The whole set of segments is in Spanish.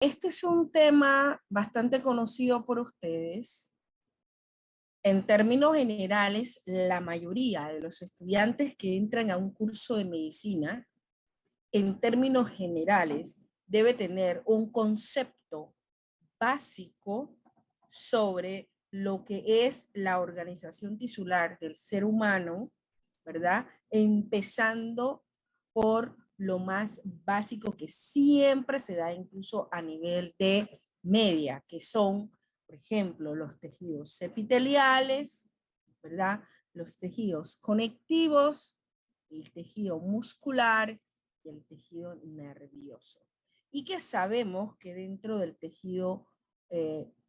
Este es un tema bastante conocido por ustedes. En términos generales, la mayoría de los estudiantes que entran a un curso de medicina, en términos generales, debe tener un concepto básico sobre lo que es la organización tisular del ser humano, ¿verdad? Empezando por lo más básico que siempre se da incluso a nivel de media, que son, por ejemplo, los tejidos epiteliales, ¿verdad? Los tejidos conectivos, el tejido muscular y el tejido nervioso. Y que sabemos que dentro del tejido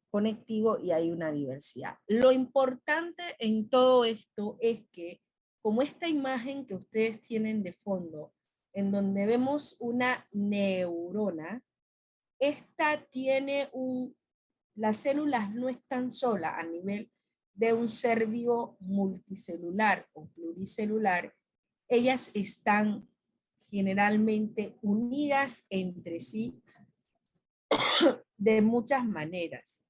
conectivo y hay una diversidad. Lo importante en todo esto es que, como esta imagen que ustedes tienen de fondo, en donde vemos una neurona, esta tiene las células no están solas a nivel de un ser vivo multicelular o pluricelular, ellas están generalmente unidas entre sí de muchas maneras.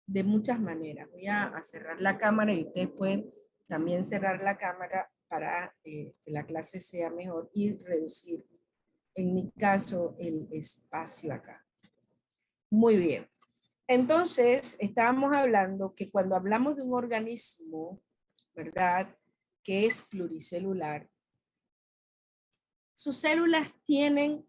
De muchas maneras. Voy a cerrar la cámara y ustedes pueden también cerrar la cámara para que la clase sea mejor y reducir, en mi caso, el espacio acá. Muy bien. Entonces, estábamos hablando que cuando hablamos de un organismo, ¿verdad?, que es pluricelular, sus células tienen,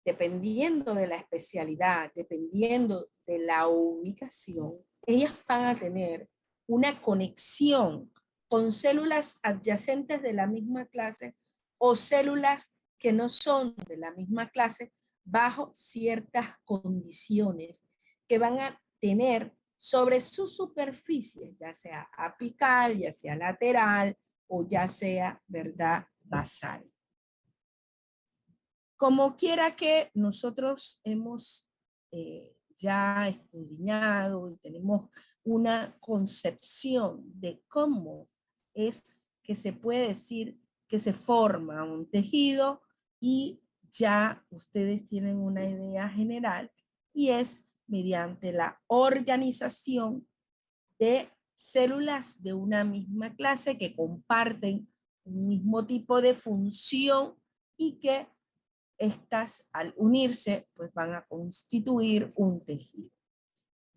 dependiendo de la especialidad, dependiendo de la ubicación, ellas van a tener una conexión con células adyacentes de la misma clase o células que no son de la misma clase bajo ciertas condiciones que van a tener sobre su superficie, ya sea apical, ya sea lateral o ya sea, ¿verdad?, basal. Como quiera que nosotros hemos ya escudriñado y tenemos una concepción de cómo es que se puede decir que se forma un tejido y ya ustedes tienen una idea general y es mediante la organización de células de una misma clase que comparten un mismo tipo de función y que estas al unirse pues van a constituir un tejido.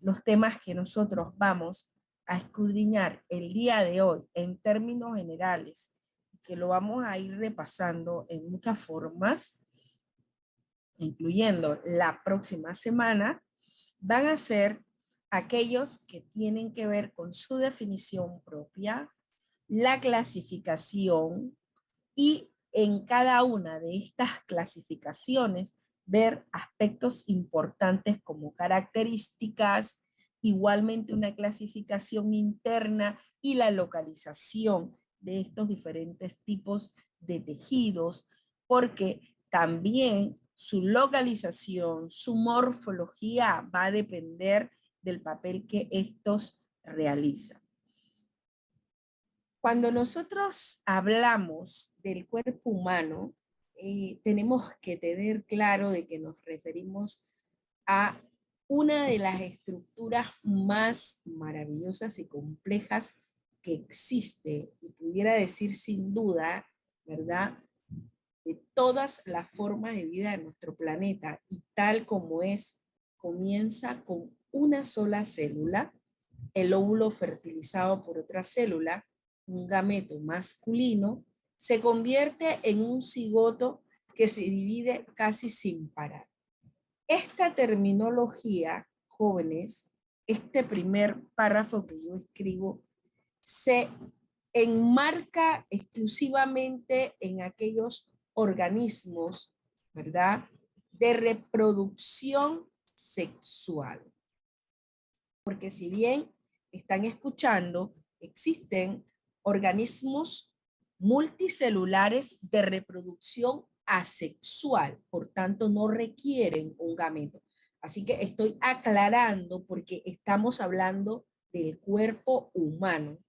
Los temas que nosotros vamos a escudriñar el día de hoy en términos generales, que lo vamos a ir repasando en muchas formas, incluyendo la próxima semana, van a ser aquellos que tienen que ver con su definición propia, la clasificación y en cada una de estas clasificaciones ver aspectos importantes como características, igualmente una clasificación interna y la localización de estos diferentes tipos de tejidos, porque también su localización, su morfología va a depender del papel que estos realizan. Cuando nosotros hablamos del cuerpo humano, tenemos que tener claro de que nos referimos a una de las estructuras más maravillosas y complejas que existe, y pudiera decir sin duda, ¿verdad?, de todas las formas de vida de nuestro planeta, y tal como es, comienza con una sola célula, el óvulo fertilizado por otra célula, un gameto masculino, se convierte en un cigoto que se divide casi sin parar. Esta terminología, jóvenes, este primer párrafo que yo escribo, se enmarca exclusivamente en aquellos organismos, ¿verdad?, de reproducción sexual. Porque si bien están escuchando, existen organismos multicelulares de reproducción asexual, por tanto no requieren un gameto. Así que estoy aclarando porque estamos hablando del cuerpo humano,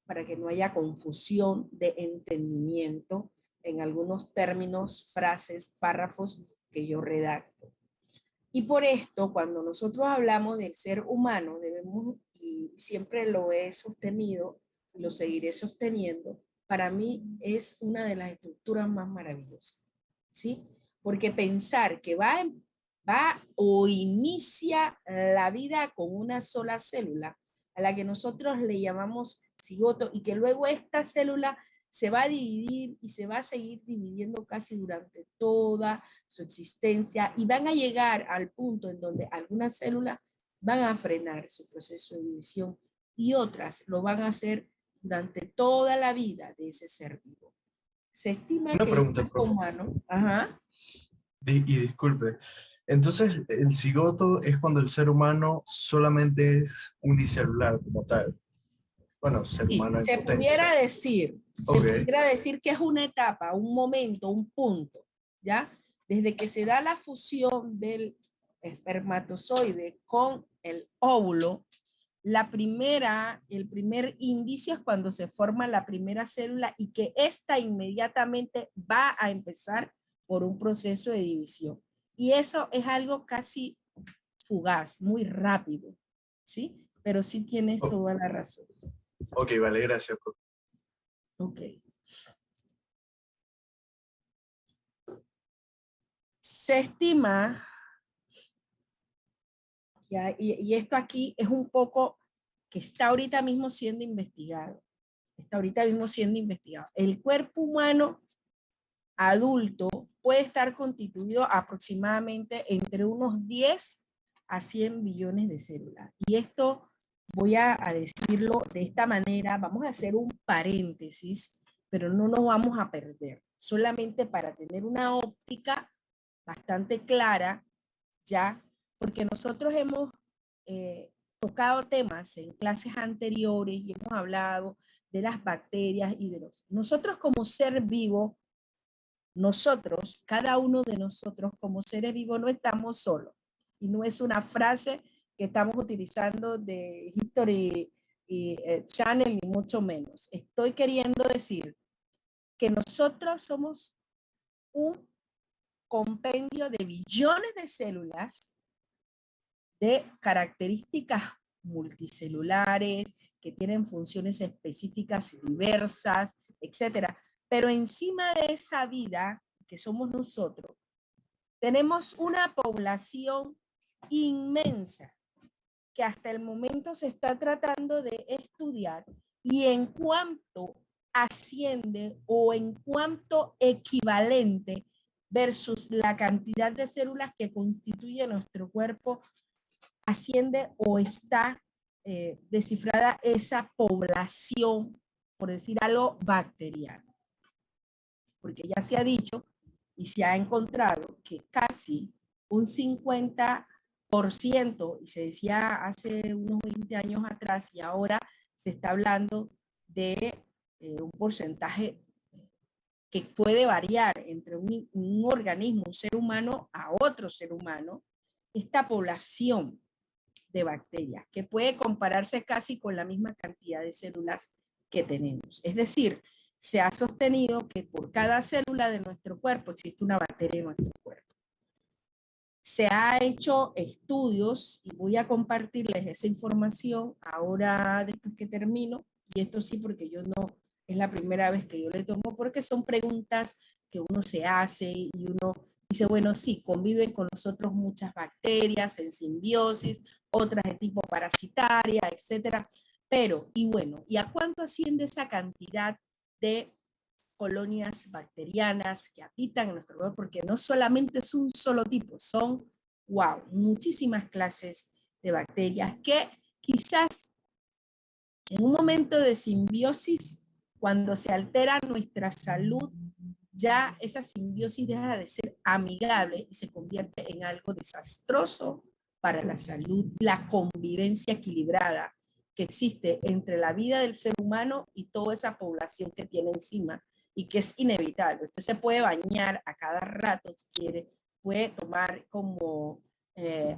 para que no haya confusión de entendimiento en algunos términos, frases, párrafos que yo redacto. Y por esto, cuando nosotros hablamos del ser humano, debemos, y siempre lo he sostenido, y lo seguiré sosteniendo, para mí es una de las estructuras más maravillosas, ¿sí? Porque pensar que va o inicia la vida con una sola célula, a la que nosotros le llamamos cigoto, y que luego esta célula se va a dividir y se va a seguir dividiendo casi durante toda su existencia, y van a llegar al punto en donde algunas células van a frenar su proceso de división y otras lo van a hacer durante toda la vida de ese ser vivo. Se estima Una que el pregunta, cuerpo profe. humano, ajá, Y disculpe. Entonces, el cigoto es cuando el ser humano solamente es unicelular como tal. Bueno, ser sí, humano en potencia. se Ok. pudiera decir que es una etapa, un momento, un punto, ¿ya? Desde que se da la fusión del espermatozoide con el óvulo, el primer indicio es cuando se forma la primera célula y que esta inmediatamente va a empezar por un proceso de división. Y eso es algo casi fugaz, muy rápido, ¿sí? Pero sí tienes O- toda la razón. ok, vale, gracias, profe. Ok. Se estima, y esto aquí es un poco que está ahorita mismo siendo investigado, el cuerpo humano adulto puede estar constituido aproximadamente entre unos 10 a 100 billones de células. Y esto voy a decirlo de esta manera, vamos a hacer un paréntesis, pero no nos vamos a perder, solamente para tener una óptica bastante clara, ya, porque nosotros hemos tocado temas en clases anteriores y hemos hablado de las bacterias y de nosotros como ser vivo, nosotros, cada uno de nosotros como seres vivos no estamos solos. Y no es una frase que estamos utilizando de History Channel, ni mucho menos. Estoy queriendo decir que nosotros somos un compendio de billones de células de características multicelulares, que tienen funciones específicas y diversas, etcétera. Pero encima de esa vida que somos nosotros, tenemos una población inmensa que hasta el momento se está tratando de estudiar y en cuanto asciende o en cuanto equivalente versus la cantidad de células que constituye nuestro cuerpo asciende o está descifrada esa población, por decir algo, bacteriana. Porque ya se ha dicho y se ha encontrado que casi un 50%, y se decía hace unos 20 años atrás, y ahora se está hablando de un porcentaje que puede variar entre un organismo, un ser humano a otro ser humano, esta población de bacterias, que puede compararse casi con la misma cantidad de células que tenemos. Es decir, se ha sostenido que por cada célula de nuestro cuerpo existe una bacteria en nuestro cuerpo. Se ha hecho estudios y voy a compartirles esa información ahora después que termino, y esto sí porque yo no, es la primera vez que yo le tomo, porque son preguntas que uno se hace y uno dice, bueno, sí, conviven con nosotros muchas bacterias en simbiosis, otras de tipo parasitaria, etcétera, pero, y bueno, ¿y a cuánto asciende esa cantidad de colonias bacterianas que habitan en nuestro cuerpo? Porque no solamente es un solo tipo, son, wow, muchísimas clases de bacterias que quizás en un momento de simbiosis, cuando se altera nuestra salud, ya esa simbiosis deja de ser amigable y se convierte en algo desastroso para la salud, la convivencia equilibrada que existe entre la vida del ser humano y toda esa población que tiene encima y que es inevitable. Usted se puede bañar a cada rato si quiere, puede tomar como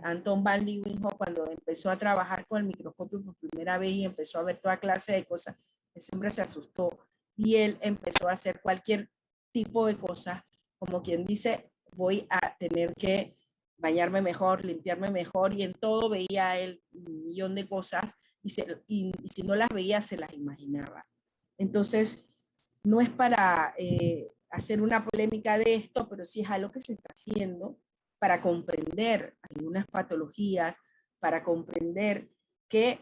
Anton van Leeuwenhoek cuando empezó a trabajar con el microscopio por primera vez y empezó a ver toda clase de cosas, ese hombre se asustó y él empezó a hacer cualquier tipo de cosas, como quien dice, voy a tener que bañarme mejor, limpiarme mejor, y en todo veía él un millón de cosas, y si no las veía, se las imaginaba. Entonces, no es para hacer una polémica de esto, pero sí es algo que se está haciendo para comprender algunas patologías, para comprender que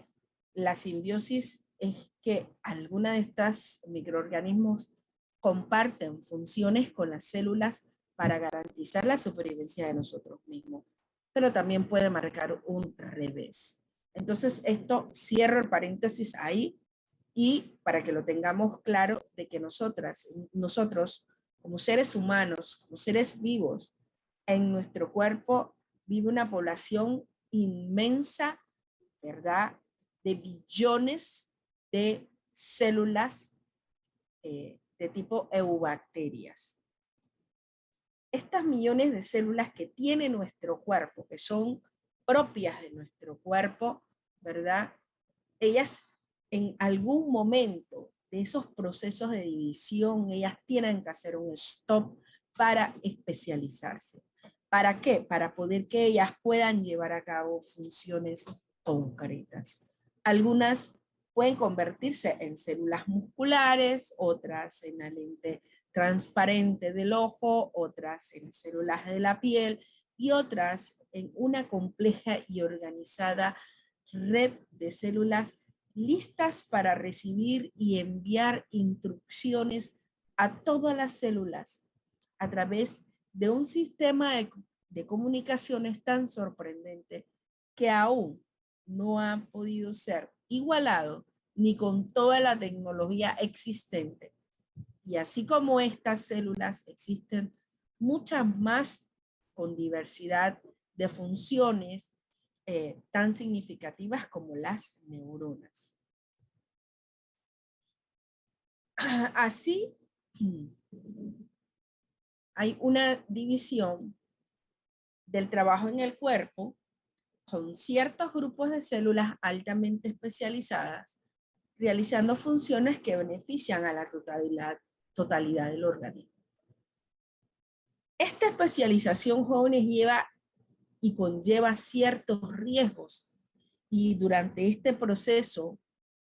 la simbiosis es que alguna de estas microorganismos comparten funciones con las células para garantizar la supervivencia de nosotros mismos, pero también puede marcar un revés. Entonces, esto cierro el paréntesis ahí, y para que lo tengamos claro de que nosotros como seres humanos, como seres vivos, en nuestro cuerpo vive una población inmensa, ¿verdad? De billones de células de tipo eubacterias. Estas millones de células que tiene nuestro cuerpo, que son propias de nuestro cuerpo, ¿verdad? Ellas en algún momento de esos procesos de división, ellas tienen que hacer un stop para especializarse. ¿Para qué? Para poder que ellas puedan llevar a cabo funciones concretas. Algunas pueden convertirse en células musculares, otras en la lente transparente del ojo, otras en células de la piel y otras en una compleja y organizada red de células listas para recibir y enviar instrucciones a todas las células a través de un sistema de comunicaciones tan sorprendente que aún no ha podido ser igualado ni con toda la tecnología existente. Y así como estas células, existen muchas más con diversidad de funciones tan significativas como las neuronas. Así, hay una división del trabajo en el cuerpo con ciertos grupos de células altamente especializadas, realizando funciones que benefician a la totalidad del organismo. Esta especialización, jóvenes, lleva y conlleva ciertos riesgos, y durante este proceso,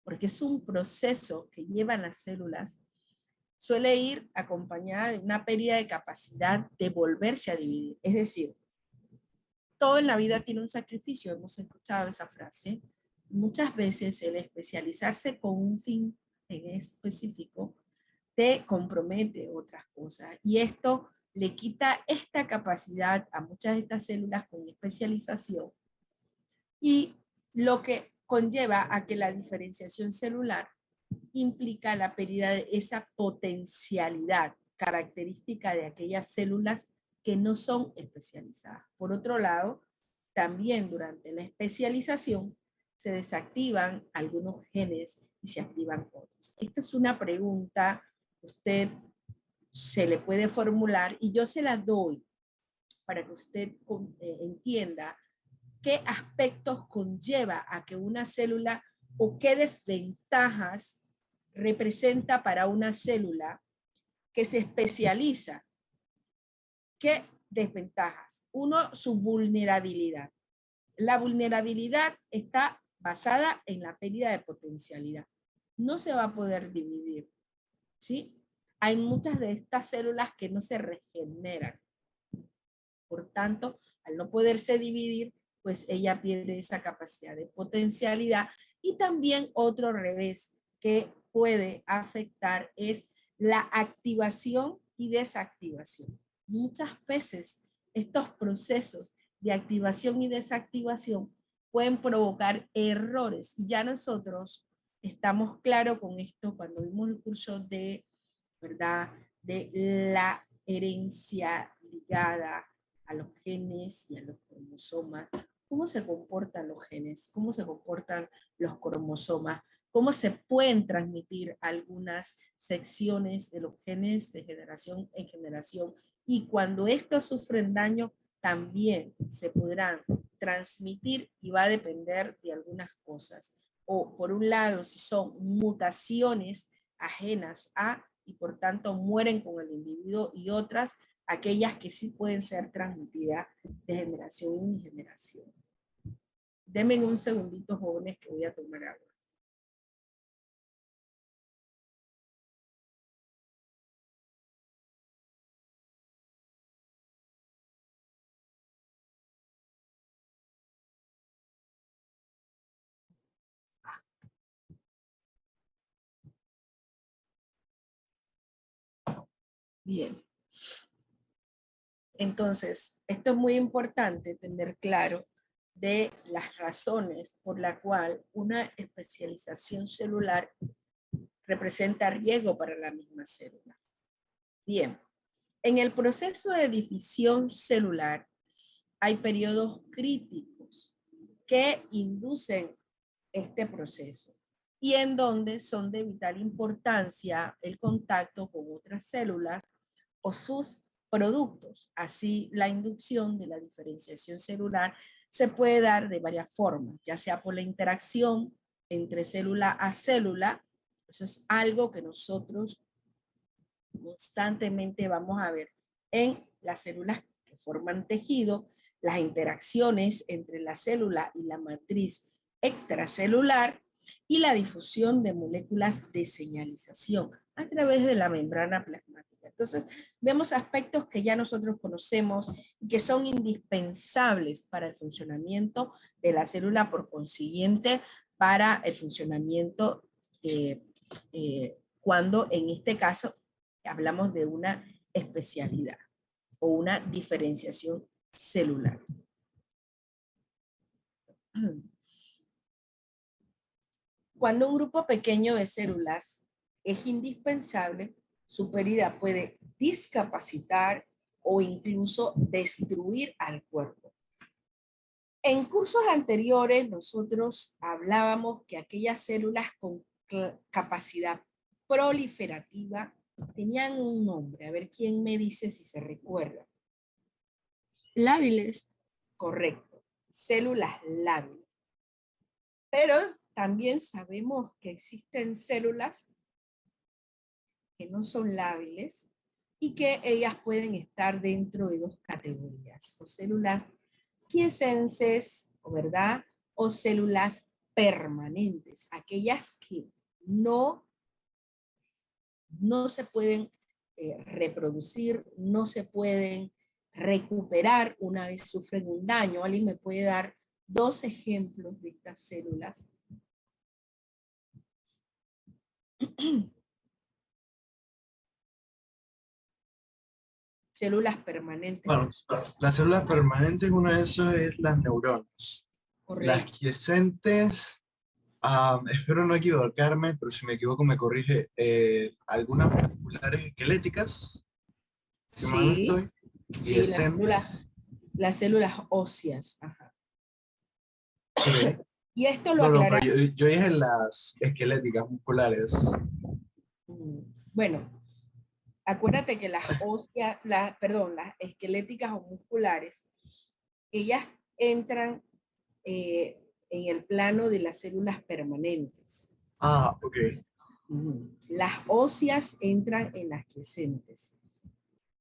porque es un proceso que llevan las células, suele ir acompañada de una pérdida de capacidad de volverse a dividir. Es decir, todo en la vida tiene un sacrificio, hemos escuchado esa frase. Muchas veces el especializarse con un fin en específico te compromete otras cosas, y esto le quita esta capacidad a muchas de estas células con especialización, y lo que conlleva a que la diferenciación celular implica la pérdida de esa potencialidad característica de aquellas células que no son especializadas. Por otro lado, también durante la especialización se desactivan algunos genes y se activan otros. Esta es una pregunta que usted se le puede formular y yo se la doy para que usted entienda qué aspectos conlleva a que una célula, o qué desventajas representa para una célula que se especializa. ¿Qué desventajas? Uno, su vulnerabilidad. La vulnerabilidad está basada en la pérdida de potencialidad. No se va a poder dividir, ¿sí? Hay muchas de estas células que no se regeneran. Por tanto, al no poderse dividir, pues ella pierde esa capacidad de potencialidad. Y también otro revés que puede afectar es la activación y desactivación. Muchas veces estos procesos de activación y desactivación pueden provocar errores, y ya nosotros estamos claros con esto cuando vimos el curso de, ¿verdad?, de la herencia ligada a los genes y a los cromosomas. ¿Cómo se comportan los genes? ¿Cómo se comportan los cromosomas? ¿Cómo se pueden transmitir algunas secciones de los genes de generación en generación? Y cuando estos sufren daño, también se podrán transmitir, y va a depender de algunas cosas. O por un lado, si son mutaciones ajenas a, y por tanto mueren con el individuo, y otras aquellas que sí pueden ser transmitidas de generación en generación. Denme un segundito, jóvenes, que voy a tomar agua. Bien. Entonces, esto es muy importante tener claro de las razones por la cual una especialización celular representa riesgo para la misma célula. Bien, en el proceso de división celular hay periodos críticos que inducen este proceso y en donde son de vital importancia el contacto con otras células o sus productos. Así, la inducción de la diferenciación celular se puede dar de varias formas, ya sea por la interacción entre célula a célula. Eso es algo que nosotros constantemente vamos a ver en las células que forman tejido, las interacciones entre la célula y la matriz extracelular y la difusión de moléculas de señalización a través de la membrana plasmática. Entonces, vemos aspectos que ya nosotros conocemos y que son indispensables para el funcionamiento de la célula, por consiguiente, para el funcionamiento cuando en este caso hablamos de una especialidad o una diferenciación celular. Cuando un grupo pequeño de células es indispensable, su pérdida puede discapacitar o incluso destruir al cuerpo. En cursos anteriores nosotros hablábamos que aquellas células con capacidad proliferativa tenían un nombre. A ver quién me dice si se recuerda. Lábiles. Correcto, células lábiles. Pero también sabemos que existen células que no son lábiles y que ellas pueden estar dentro de dos categorías, o células quiesenses, ¿verdad? O células permanentes, aquellas que no se pueden reproducir, no se pueden recuperar una vez sufren un daño. ¿Alguien me puede dar 2 ejemplos de estas células? Células permanentes. Bueno, las células permanentes, una de esas es las neuronas. Correcto. Las quiescentes, espero no equivocarme, pero si me equivoco me corrige, algunas musculares esqueléticas, si mal no Sí, estoy, sí, quiescentes. las células óseas. Ajá. Okay. Y esto lo No, no, aclara. pero yo dije las esqueléticas musculares. Bueno, acuérdate que las óseas, las esqueléticas o musculares, ellas entran en el plano de las células permanentes. Ah, ok. Las óseas entran en las quiescentes.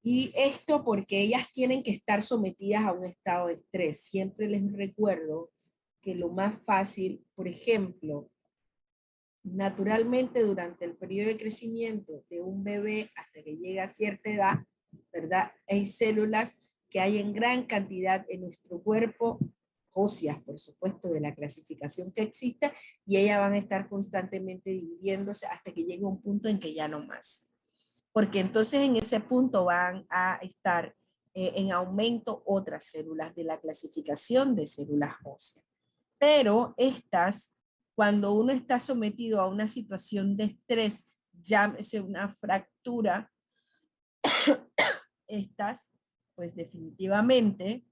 Y esto porque ellas tienen que estar sometidas a un estado de estrés. Siempre les recuerdo que lo más fácil, por ejemplo, naturalmente durante el periodo de crecimiento de un bebé hasta que llega a cierta edad, ¿verdad? Hay células que hay en gran cantidad en nuestro cuerpo, óseas, por supuesto, de la clasificación que existe, y ellas van a estar constantemente dividiéndose hasta que llegue un punto en que ya no más. Porque entonces en ese punto van a estar en aumento otras células de la clasificación de células óseas. Pero estas, cuando uno está sometido a una situación de estrés, llámese una fractura, estas, pues definitivamente,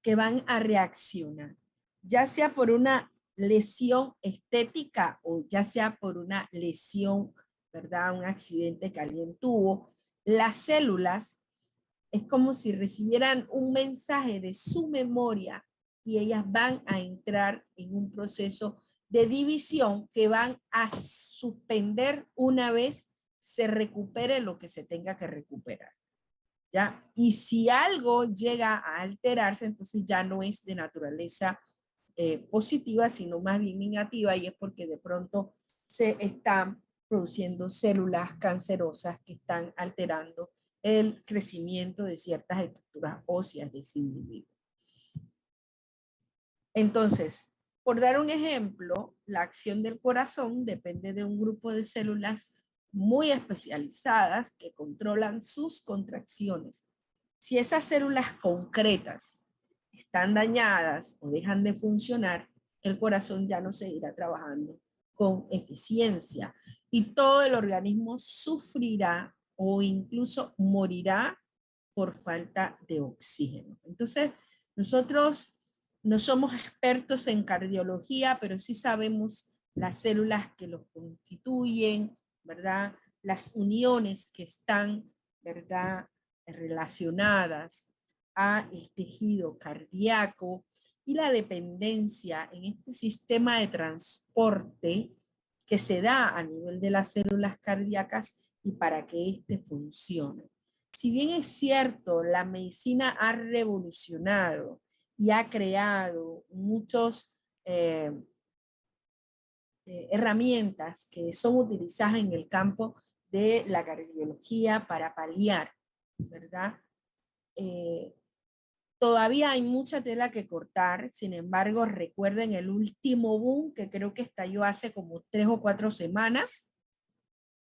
que van a reaccionar, ya sea por una lesión estética o ya sea por una lesión, ¿verdad? Un accidente que alguien tuvo, las células es como si recibieran un mensaje de su memoria y ellas van a entrar en un proceso de división que van a suspender una vez se recupere lo que se tenga que recuperar. ¿ya? Y si algo llega a alterarse, entonces ya no es de naturaleza positiva, sino más bien negativa, y es porque de pronto se están produciendo células cancerosas que están alterando el crecimiento de ciertas estructuras óseas de ese individuo. Entonces, por dar un ejemplo, la acción del corazón depende de un grupo de células muy especializadas que controlan sus contracciones. Si esas células concretas están dañadas o dejan de funcionar, el corazón ya no seguirá trabajando con eficiencia y todo el organismo sufrirá o incluso morirá por falta de oxígeno. Entonces, nosotros no somos expertos en cardiología, pero sí sabemos las células que los constituyen, ¿verdad? Las uniones que están, ¿verdad?, relacionadas a el tejido cardíaco y la dependencia en este sistema de transporte que se da a nivel de las células cardíacas y para que éste funcione. Si bien es cierto, la medicina ha revolucionado y ha creado muchas herramientas que son utilizadas en el campo de la cardiología para paliar, ¿verdad? Todavía hay mucha tela que cortar, sin embargo, recuerden el último boom que creo que estalló hace como 3 o 4 semanas,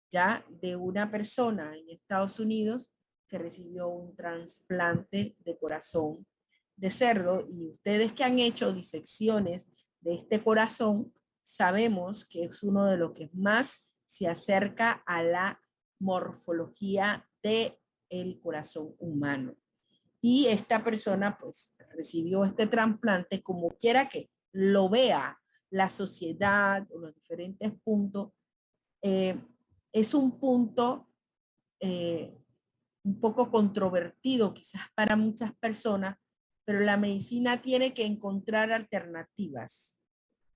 ya, de una persona en Estados Unidos que recibió un trasplante de corazón de cerdo, y ustedes que han hecho disecciones de este corazón, sabemos que es uno de los que más se acerca a la morfología de el corazón humano. Y esta persona pues recibió este trasplante, como quiera que lo vea la sociedad o los diferentes puntos, es un punto un poco controvertido quizás para muchas personas, pero la medicina tiene que encontrar alternativas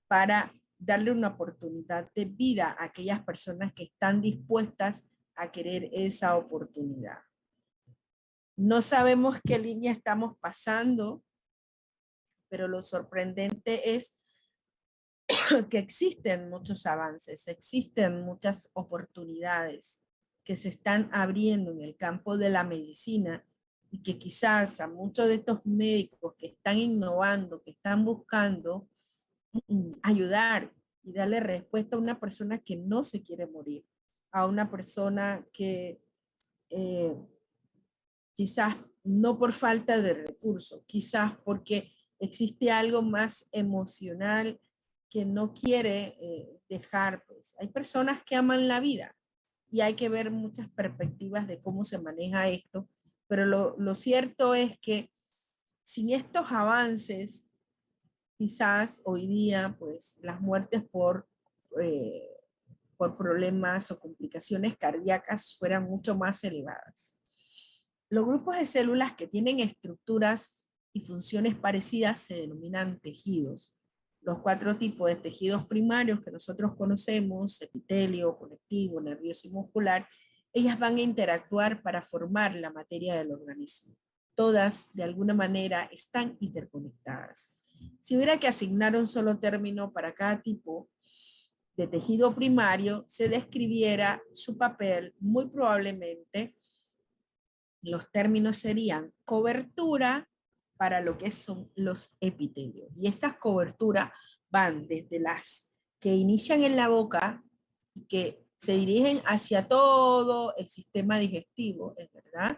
para darle una oportunidad de vida a aquellas personas que están dispuestas a querer esa oportunidad. No sabemos qué línea estamos pasando, pero lo sorprendente es que existen muchos avances, existen muchas oportunidades que se están abriendo en el campo de la medicina, y que quizás a muchos de estos médicos que están innovando, que están buscando ayudar y darle respuesta a una persona que no se quiere morir, a una persona que eh, quizás no por falta de recursos, quizás porque existe algo más emocional que no quiere dejar. Pues hay personas que aman la vida y hay que ver muchas perspectivas de cómo se maneja esto, pero lo cierto es que sin estos avances, quizás hoy día pues las muertes eh, por problemas o complicaciones cardíacas fueran mucho más elevadas. Los grupos de células que tienen estructuras y funciones parecidas se denominan tejidos. Los 4 tipos de tejidos primarios que nosotros conocemos, epitelio, conectivo, nervioso y muscular, ellas van a interactuar para formar la materia del organismo. Todas, de alguna manera, están interconectadas. Si hubiera que asignar un solo término para cada tipo de tejido primario, se describiera su papel, muy probablemente los términos serían cobertura para lo que son los epitelios. Y estas coberturas van desde las que inician en la boca y que se dirigen hacia todo el sistema digestivo, es verdad,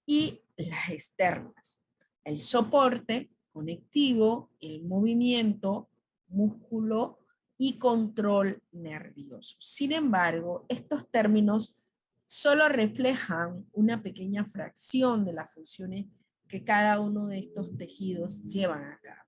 y las externas, el soporte conectivo, el movimiento, músculo y control nervioso. Sin embargo, estos términos solo reflejan una pequeña fracción de las funciones que cada uno de estos tejidos llevan a cabo.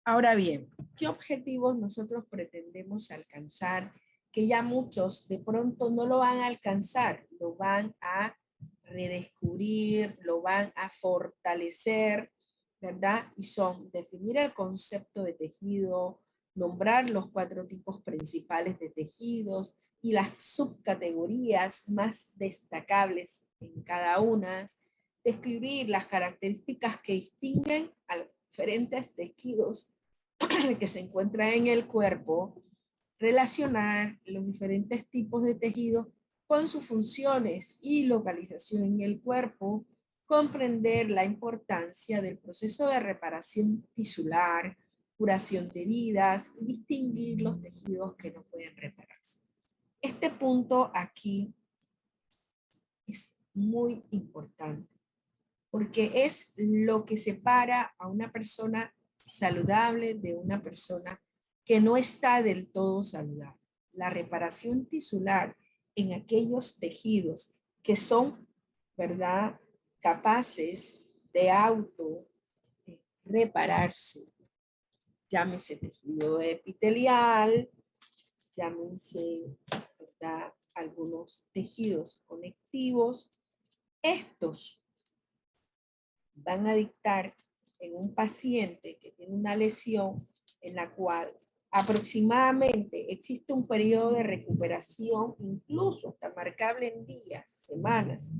Ahora bien, ¿qué objetivos nosotros pretendemos alcanzar? Que ya muchos de pronto no lo van a alcanzar, lo van a redescubrir, lo van a fortalecer, ¿verdad? Y son definir el concepto de tejido, nombrar los 4 tipos principales de tejidos y las subcategorías más destacables en cada una, describir las características que distinguen a los diferentes tejidos que se encuentran en el cuerpo, relacionar los diferentes tipos de tejidos con sus funciones y localización en el cuerpo, comprender la importancia del proceso de reparación tisular, curación de heridas y distinguir los tejidos que no pueden repararse. Este punto aquí es muy importante porque es lo que separa a una persona saludable de una persona que no está del todo saludable. La reparación tisular en aquellos tejidos que son, ¿verdad?, capaces de auto repararse. Llámese tejido epitelial, llámense, ¿verdad?, algunos tejidos conectivos. Estos van a dictar en un paciente que tiene una lesión en la cual aproximadamente existe un periodo de recuperación, incluso hasta marcable en días, semanas,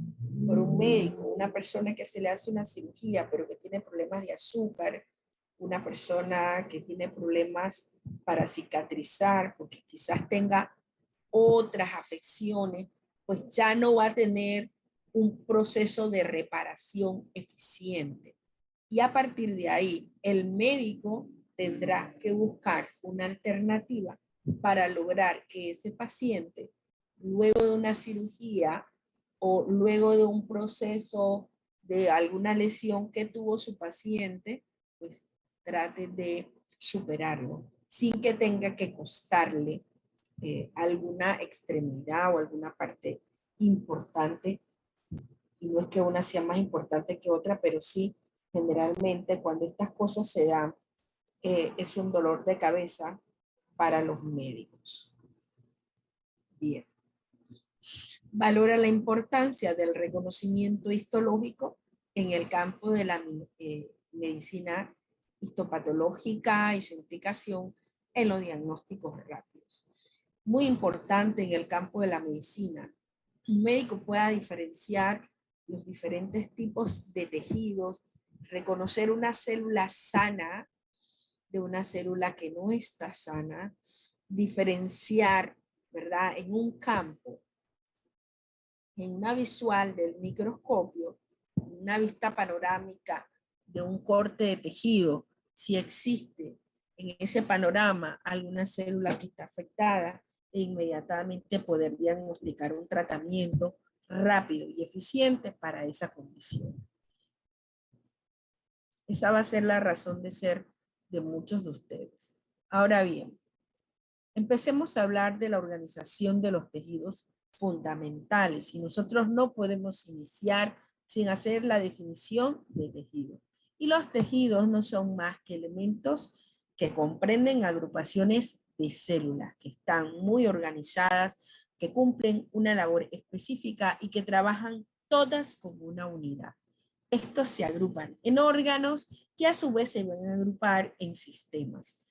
por un médico, una persona que se le hace una cirugía, pero que tiene problemas de azúcar, una persona que tiene problemas para cicatrizar, porque quizás tenga otras afecciones, pues ya no va a tener un proceso de reparación eficiente. Y a partir de ahí, el médico tendrá que buscar una alternativa para lograr que ese paciente, luego de una cirugía o luego de un proceso de alguna lesión que tuvo su paciente, pues trate de superarlo sin que tenga que costarle alguna extremidad o alguna parte importante. Y no es que una sea más importante que otra, pero sí, generalmente cuando estas cosas se dan, es un dolor de cabeza para los médicos. Bien. Valora la importancia del reconocimiento histológico en el campo de la medicina histopatológica y su implicación en los diagnósticos rápidos. Muy importante en el campo de la medicina. Un médico pueda diferenciar los diferentes tipos de tejidos, reconocer una célula sana de una célula que no está sana, diferenciar, ¿verdad?, en un campo, en una visual del microscopio, una vista panorámica de un corte de tejido, si existe en ese panorama alguna célula que está afectada, e inmediatamente poder diagnosticar un tratamiento rápido y eficiente para esa condición. Esa va a ser la razón de ser de muchos de ustedes. Ahora bien, empecemos a hablar de la organización de los tejidos fundamentales y nosotros no podemos iniciar sin hacer la definición de tejido. Y los tejidos no son más que elementos que comprenden agrupaciones de células que están muy organizadas, que cumplen una labor específica y que trabajan todas como una unidad. Estos se agrupan en órganos que a su vez se van a agrupar en sistemas.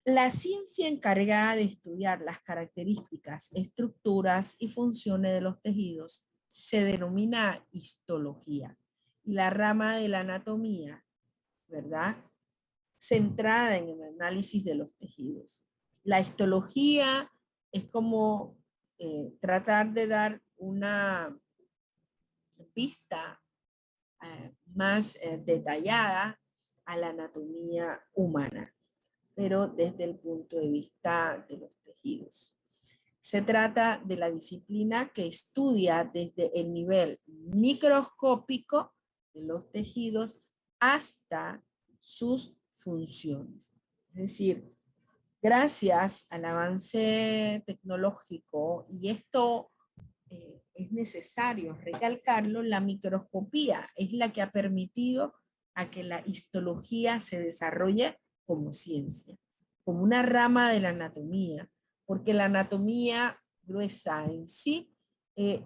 La ciencia encargada de estudiar las características, estructuras y funciones de los tejidos se denomina histología. Y la rama de la anatomía, ¿verdad?, centrada en el análisis de los tejidos. La histología es como tratar de dar una vista más detallada a la anatomía humana, pero desde el punto de vista de los tejidos. Se trata de la disciplina que estudia desde el nivel microscópico de los tejidos hasta sus funciones. Es decir, gracias al avance tecnológico, y esto es necesario recalcarlo, la microscopía es la que ha permitido a que la histología se desarrolle como ciencia, como una rama de la anatomía, porque la anatomía gruesa en sí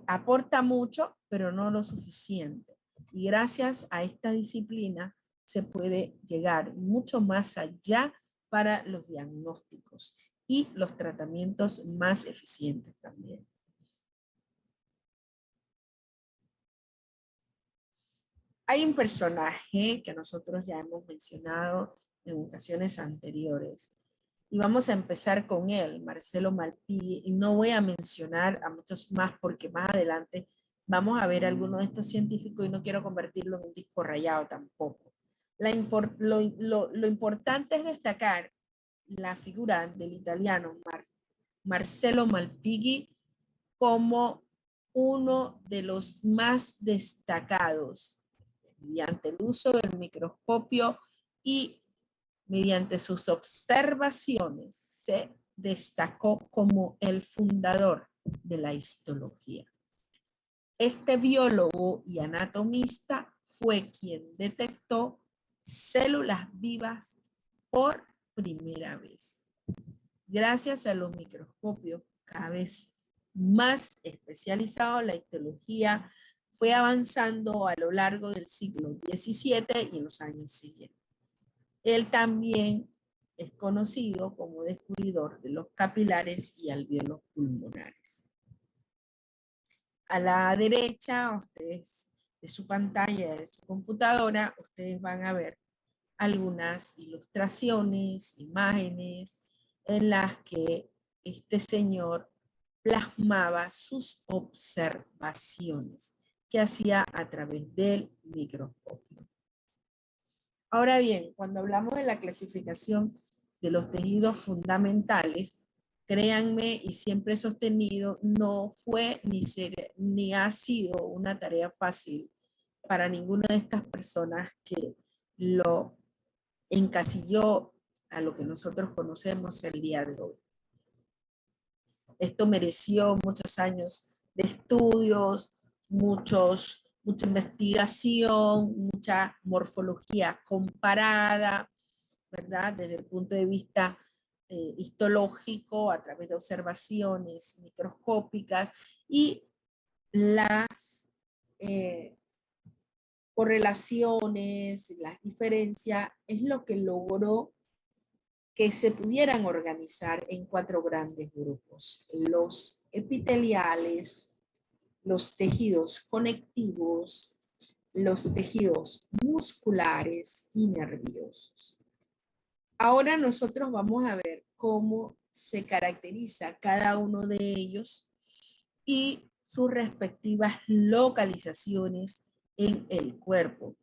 aporta mucho, pero no lo suficiente. Y gracias a esta disciplina se puede llegar mucho más allá para los diagnósticos y los tratamientos más eficientes también. Hay un personaje que nosotros ya hemos mencionado en ocasiones anteriores y vamos a empezar con él, Marcelo Malpighi, y no voy a mencionar a muchos más porque más adelante vamos a ver algunos de estos científicos y no quiero convertirlo en un disco rayado tampoco. Lo importante es destacar la figura del italiano Marcelo Malpighi como uno de los más destacados mediante el uso del microscopio y mediante sus observaciones se destacó como el fundador de la histología. Este biólogo y anatomista fue quien detectó células vivas por primera vez. Gracias a los microscopios cada vez más especializados, la histología fue avanzando a lo largo del siglo XVII y en los años siguientes. Él también es conocido como descubridor de los capilares y alvéolos pulmonares. A la derecha, ustedes de su pantalla, de su computadora, ustedes van a ver algunas ilustraciones, imágenes en las que este señor plasmaba sus observaciones que hacía a través del microscopio. Ahora bien, cuando hablamos de la clasificación de los tejidos fundamentales, créanme, y siempre he sostenido, no fue ni ha sido una tarea fácil para ninguna de estas personas que lo encasilló a lo que nosotros conocemos el día de hoy. Esto mereció muchos años de estudios, mucha investigación, mucha morfología comparada, ¿verdad? Desde el punto de vista histológico, a través de observaciones microscópicas y las correlaciones, las diferencias, es lo que logró que se pudieran organizar en 4 grandes grupos: los epiteliales, los tejidos conectivos, los tejidos musculares y nerviosos. Ahora nosotros vamos a ver cómo se caracteriza cada uno de ellos y sus respectivas localizaciones en el cuerpo.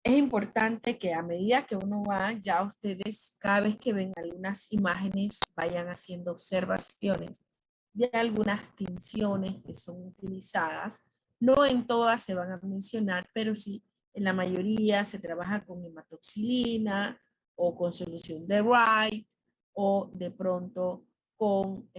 Es importante que a medida que uno va, ya ustedes cada vez que ven algunas imágenes vayan haciendo observaciones de algunas tinciones que son utilizadas. No en todas se van a mencionar, pero sí en la mayoría se trabaja con hematoxilina o con solución de Wright o de pronto con,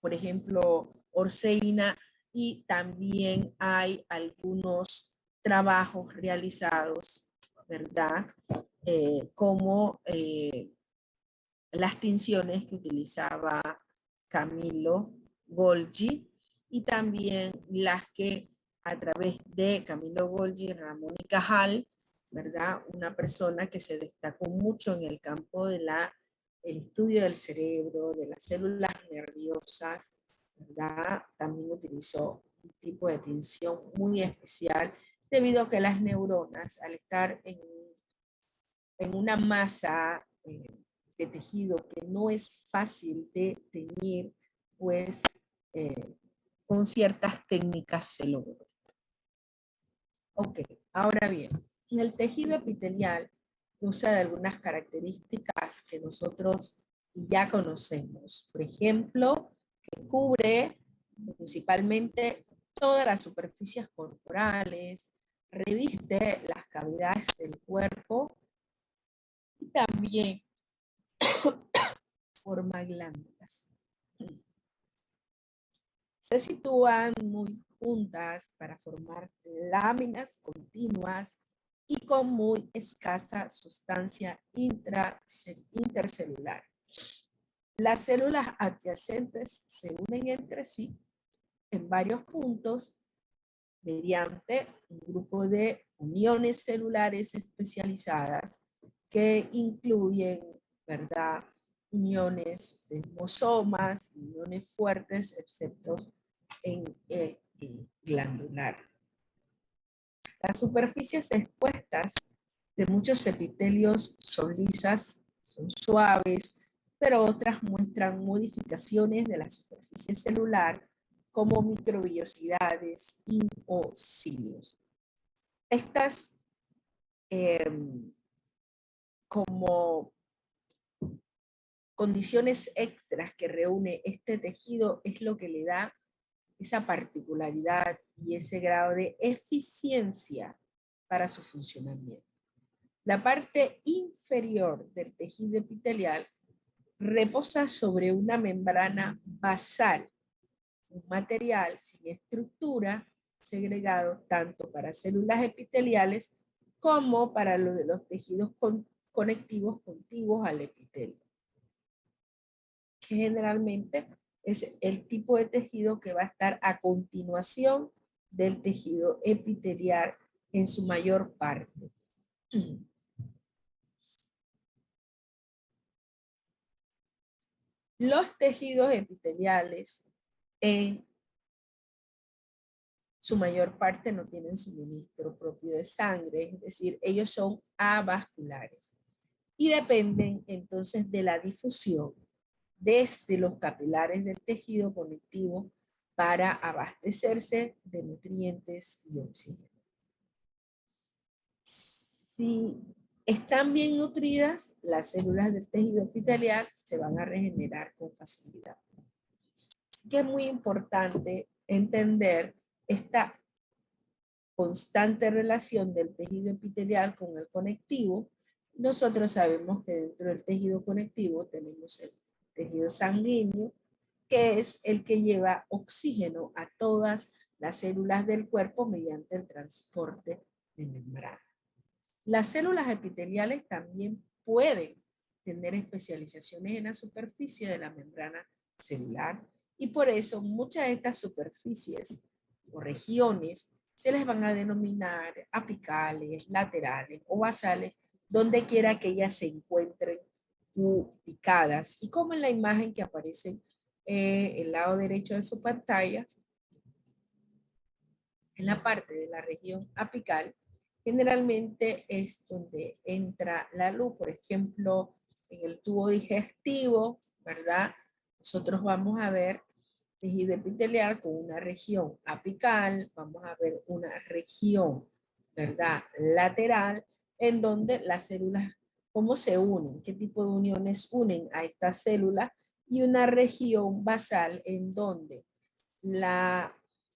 por ejemplo, orseína, y también hay algunos trabajos realizados, ¿verdad? Como las tinciones que utilizaba Camillo Golgi y también las que a través de Camillo Golgi, Ramón y Cajal, ¿verdad? Una persona que se destacó mucho en el campo de el estudio del cerebro, de las células nerviosas, ¿verdad? También utilizó un tipo de tinción muy especial debido a que las neuronas, al estar en una masa de tejido que no es fácil de teñir, pues con ciertas técnicas se logró. Ok, ahora bien, en el tejido epitelial usa de algunas características que nosotros ya conocemos. Por ejemplo, que cubre principalmente todas las superficies corporales, reviste las cavidades del cuerpo y también forma glándulas. Se sitúan muy juntas para formar láminas continuas y con muy escasa sustancia intercelular. Las células adyacentes se unen entre sí en varios puntos mediante un grupo de uniones celulares especializadas que incluyen, ¿verdad?, uniones de lisosomas, uniones fuertes, excepto en glandular. Las superficies expuestas de muchos epitelios son lisas, son suaves, pero otras muestran modificaciones de la superficie celular como microvellosidades y o cilios. Estas como condiciones extras que reúne este tejido es lo que le da esa particularidad y ese grado de eficiencia para su funcionamiento. La parte inferior del tejido epitelial reposa sobre una membrana basal, un material sin estructura, segregado tanto para células epiteliales como para lo de los tejidos conectivos contiguos al epitelio, que generalmente es el tipo de tejido que va a estar a continuación del tejido epitelial en su mayor parte. Los tejidos epiteliales en su mayor parte no tienen suministro propio de sangre, es decir, ellos son avasculares y dependen entonces de la difusión desde los capilares del tejido conectivo para abastecerse de nutrientes y oxígeno. Si están bien nutridas, las células del tejido epitelial se van a regenerar con facilidad. Así que es muy importante entender esta constante relación del tejido epitelial con el conectivo. Nosotros sabemos que dentro del tejido conectivo tenemos el tejido sanguíneo, que es el que lleva oxígeno a todas las células del cuerpo mediante el transporte de membrana. Las células epiteliales también pueden tener especializaciones en la superficie de la membrana celular y por eso muchas de estas superficies o regiones se les van a denominar apicales, laterales o basales, donde quiera que ellas se encuentren ubicadas. Y como en la imagen que aparece el lado derecho de su pantalla, en la parte de la región apical, generalmente es donde entra la luz. Por ejemplo, en el tubo digestivo, ¿verdad? Nosotros vamos a ver tejido epitelial con una región apical, vamos a ver una región, ¿verdad?, lateral, en donde las células, cómo se unen, qué tipo de uniones unen a estas células, y una región basal en donde las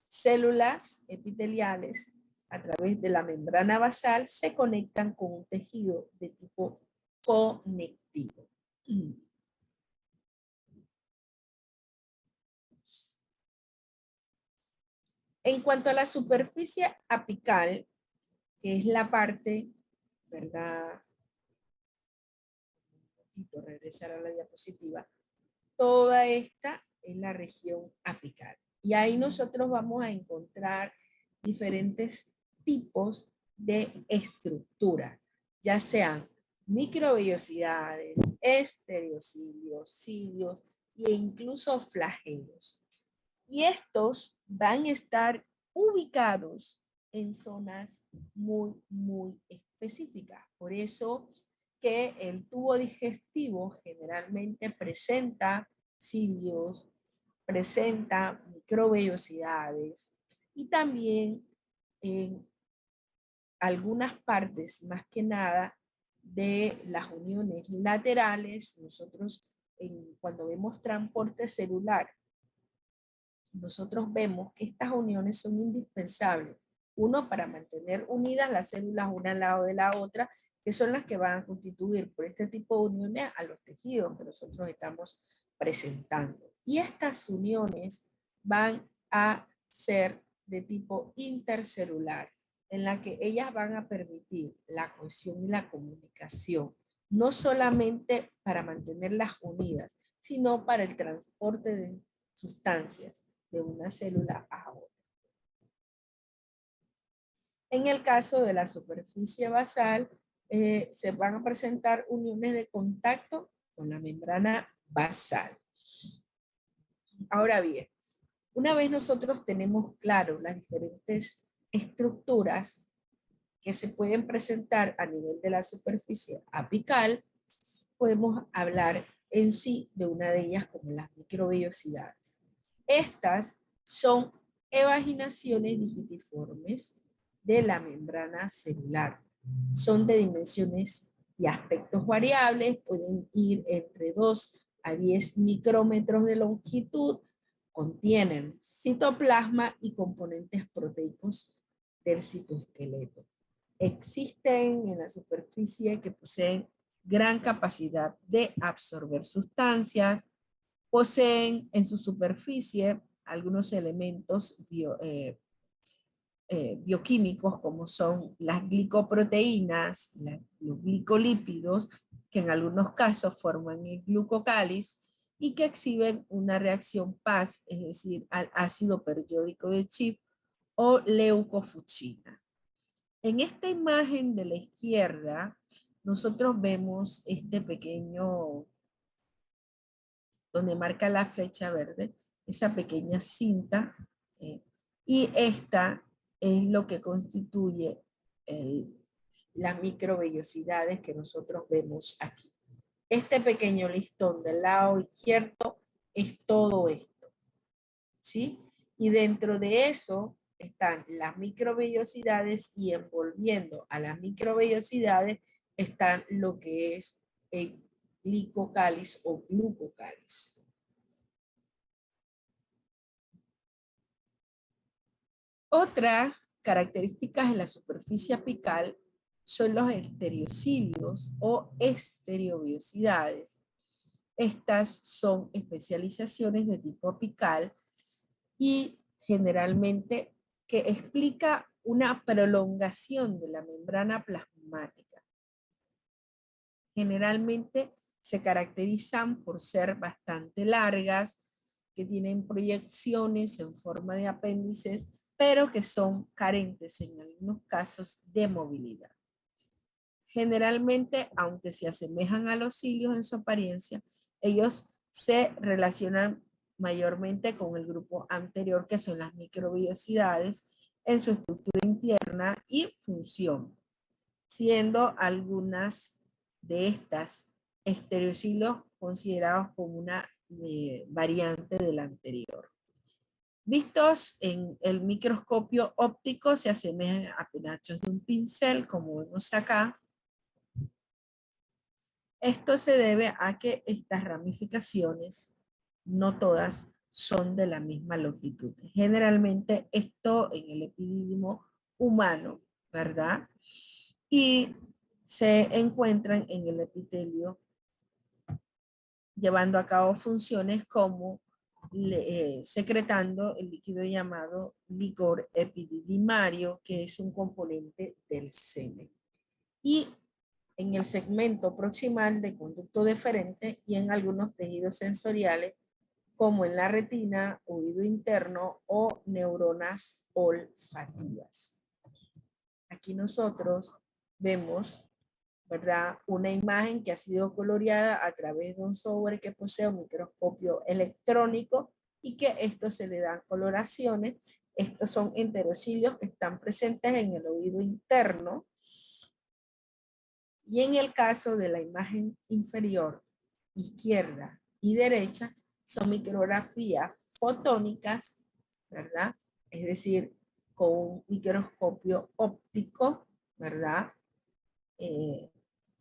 células epiteliales a través de la membrana basal se conectan con un tejido de tipo conectivo. En cuanto a la superficie apical, que es la parte, ¿verdad? Regresar a la diapositiva. Toda esta es la región apical. Y ahí nosotros vamos a encontrar diferentes tipos de estructura, ya sean microvellosidades, estereocilios, cilios e incluso flagelos. Y estos van a estar ubicados en zonas muy específicas. Por eso que el tubo digestivo generalmente presenta cilios, presenta microvellosidades y también en algunas partes, más que nada, de las uniones laterales, nosotros cuando vemos transporte celular, nosotros vemos que estas uniones son indispensables. Uno, para mantener unidas las células una al lado de la otra, que son las que van a constituir por este tipo de uniones a los tejidos que nosotros estamos presentando. Y estas uniones van a ser de tipo intercelular, en la que ellas van a permitir la cohesión y la comunicación, no solamente para mantenerlas unidas, sino para el transporte de sustancias de una célula a otra. En el caso de la superficie basal, se van a presentar uniones de contacto con la membrana basal. Ahora bien, una vez nosotros tenemos claro las diferentes estructuras que se pueden presentar a nivel de la superficie apical, podemos hablar en sí de una de ellas como las microvellosidades. Estas son evaginaciones digitiformes de la membrana celular. Son de dimensiones y aspectos variables, pueden ir entre 2 a 10 micrómetros de longitud, contienen citoplasma y componentes proteicos del citoesqueleto. Existen en la superficie que poseen gran capacidad de absorber sustancias, poseen en su superficie algunos elementos bioquímicos como son las glicoproteínas, los glicolípidos, que en algunos casos forman el glucocáliz y que exhiben una reacción PAS, es decir, al ácido periódico de Schiff o leucofuchina. En esta imagen de la izquierda, nosotros vemos este pequeño, donde marca la flecha verde, esa pequeña cinta, y esta es lo que constituye las microvellosidades que nosotros vemos aquí. Este pequeño listón del lado izquierdo es todo esto, ¿sí? Y dentro de eso están las microvellosidades y envolviendo a las microvellosidades están lo que es el glicocáliz o glucocáliz. Otras características de la superficie apical son los estereocilios o estereovellosidades. Estas son especializaciones de tipo apical y generalmente que explica una prolongación de la membrana plasmática. Generalmente se caracterizan por ser bastante largas, que tienen proyecciones en forma de apéndices, pero que son carentes en algunos casos de movilidad. Generalmente, aunque se asemejan a los cilios en su apariencia, ellos se relacionan mayormente con el grupo anterior, que son las microvellosidades, en su estructura interna y función, siendo algunas de estas estereocilios considerados como una variante del anterior. Vistos en el microscopio óptico, se asemejan a penachos de un pincel, como vemos acá. Esto se debe a que estas ramificaciones, no todas, son de la misma longitud. Generalmente esto en el epidídimo humano, ¿verdad? Y se encuentran en el epitelio llevando a cabo funciones como secretando el líquido llamado licor epididimario, que es un componente del semen. Y en el segmento proximal de conducto deferente y en algunos tejidos sensoriales, como en la retina, oído interno o neuronas olfativas. Aquí nosotros vemos, ¿verdad?, una imagen que ha sido coloreada a través de un software que posee un microscopio electrónico y que esto se le dan coloraciones. Estos son enterocilios que están presentes en el oído interno. Y en el caso de la imagen inferior, izquierda y derecha, son micrografías fotónicas, ¿verdad? Es decir, con un microscopio óptico, ¿verdad?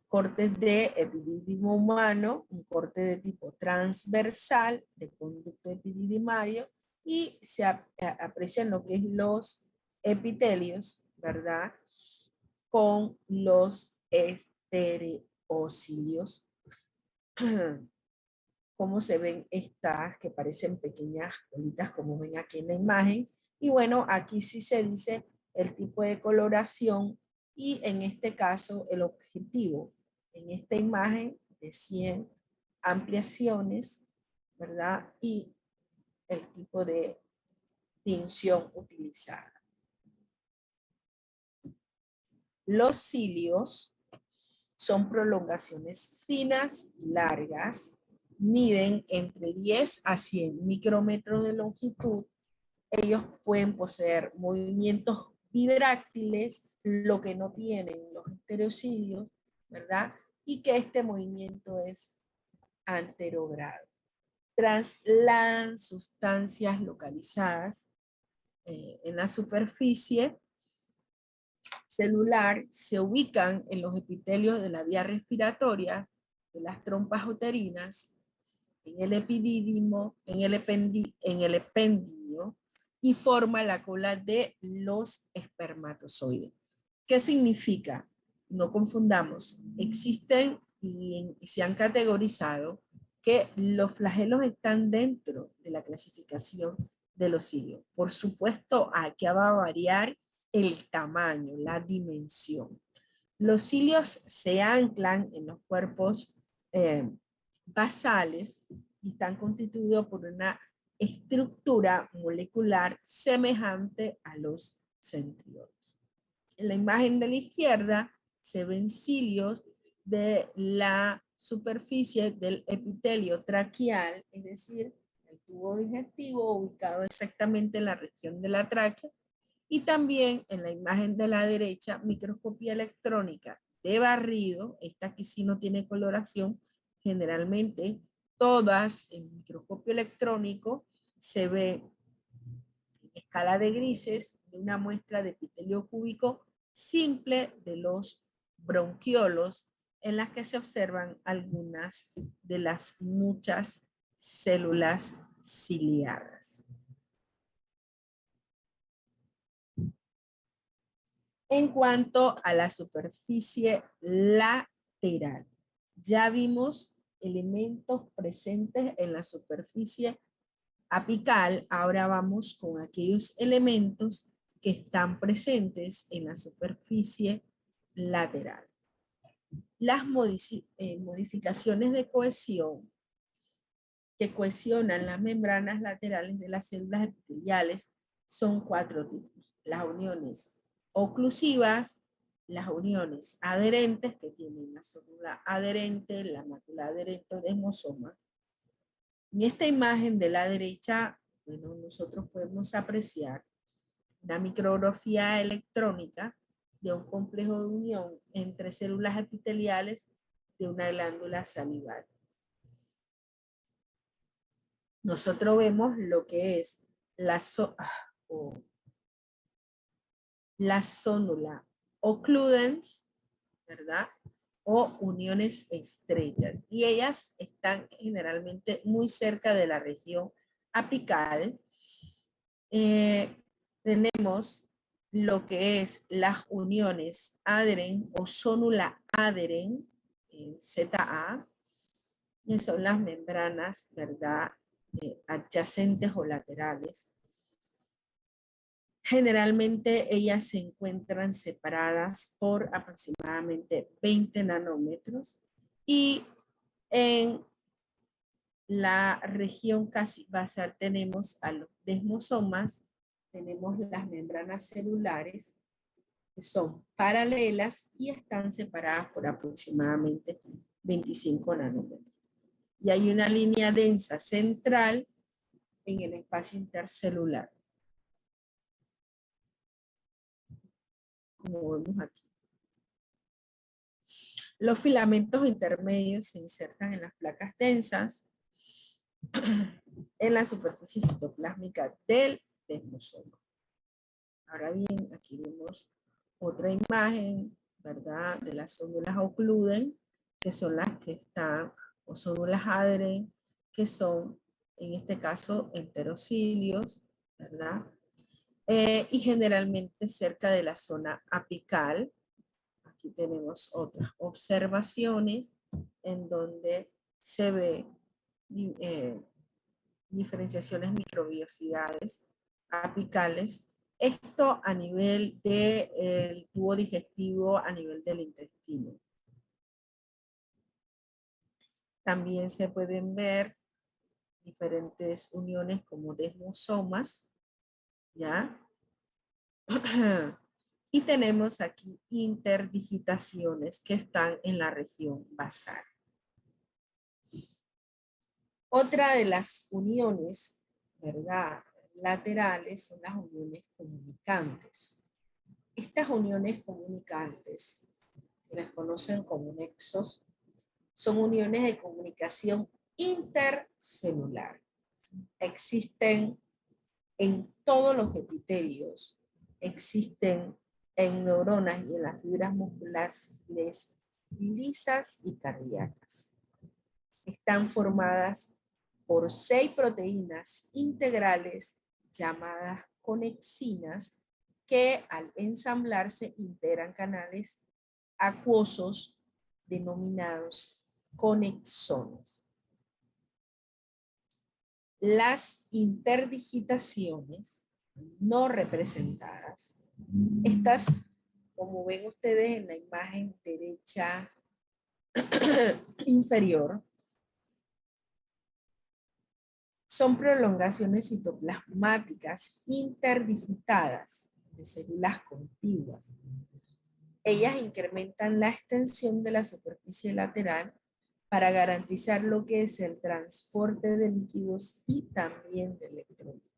Cortes de epidídimo humano, un corte de tipo transversal de conducto epididimario y se aprecian lo que es los epitelios, ¿verdad? Con los estereocilios, como se ven estas que parecen pequeñas bolitas como ven aquí en la imagen. Y bueno, aquí sí se dice el tipo de coloración y en este caso el objetivo. En esta imagen de 100 ampliaciones, ¿verdad? Y el tipo de tinción utilizada. Los cilios son prolongaciones finas, largas, miden entre 10 a 100 micrómetros de longitud. Ellos pueden poseer movimientos bidráctiles, lo que no tienen los estereocilios, ¿verdad? Y que este movimiento es anterogrado. Trasladan sustancias localizadas en la superficie celular, se ubican en los epitelios de la vía respiratoria, de las trompas uterinas, en el epidídimo, en el epéndido, y forma la cola de los espermatozoides. ¿Qué significa? No confundamos, existen y se han categorizado que los flagelos están dentro de la clasificación de los cilios. Por supuesto, aquí va a variar el tamaño, la dimensión. Los cilios se anclan en los cuerpos basales y están constituidos por una estructura molecular semejante a los centriolos. En la imagen de la izquierda se ven cilios de la superficie del epitelio traqueal, es decir, el tubo digestivo ubicado exactamente en la región de la tráquea, y también en la imagen de la derecha, microscopía electrónica de barrido. Esta aquí sí no tiene coloración. Generalmente todas en microscopio electrónico se ve en escala de grises de una muestra de epitelio cúbico simple de los bronquiolos, en las que se observan algunas de las muchas células ciliadas. En cuanto a la superficie lateral, ya vimos elementos presentes en la superficie apical. Ahora vamos con aquellos elementos que están presentes en la superficie lateral. Las modificaciones de cohesión que cohesionan las membranas laterales de las células epiteliales son 4 tipos. Las uniones oclusivas, las uniones adherentes, que tienen la célula adherente, la mácula adherente o desmosoma. En esta imagen de la derecha, bueno, nosotros podemos apreciar la micrografía electrónica de un complejo de unión entre células epiteliales de una glándula salival. Nosotros vemos lo que es la zónula ocludens, ¿verdad? O uniones estrechas. Y ellas están generalmente muy cerca de la región apical. Tenemos lo que es las uniones adheren o zónula adheren, ZA, que son las membranas, ¿verdad? Adyacentes o laterales. Generalmente ellas se encuentran separadas por aproximadamente 20 nanómetros, y en la región casi basal tenemos a los desmosomas, tenemos las membranas celulares que son paralelas y están separadas por aproximadamente 25 nanómetros. Y hay una línea densa central en el espacio intercelular, como vemos aquí. Los filamentos intermedios se insertan en las placas densas en la superficie citoplásmica del desmosoma. Ahora bien, aquí vemos otra imagen, ¿verdad? De las células ocluden, que son las que están, o células adheren, que son, en este caso, enterocilios, ¿verdad? Y generalmente cerca de la zona apical. Aquí tenemos otras observaciones en donde se ve diferenciaciones microbiosidades apicales. Esto a nivel del tubo digestivo, a nivel del intestino. También se pueden ver diferentes uniones como desmosomas, ¿ya? Y tenemos aquí interdigitaciones que están en la región basal. Otra de las uniones, ¿verdad?, laterales son las uniones comunicantes. Estas uniones comunicantes, se las conocen como nexos, son uniones de comunicación intercelular. Existen en todos los epitelios, existen en neuronas y en las fibras musculares lisas y cardíacas. Están formadas por 6 proteínas integrales llamadas conexinas que al ensamblarse integran canales acuosos denominados conexones. Las interdigitaciones no representadas, estas, como ven ustedes en la imagen derecha inferior, son prolongaciones citoplasmáticas interdigitadas de células contiguas. Ellas incrementan la extensión de la superficie lateral para garantizar lo que es el transporte de líquidos y también de electrolitos.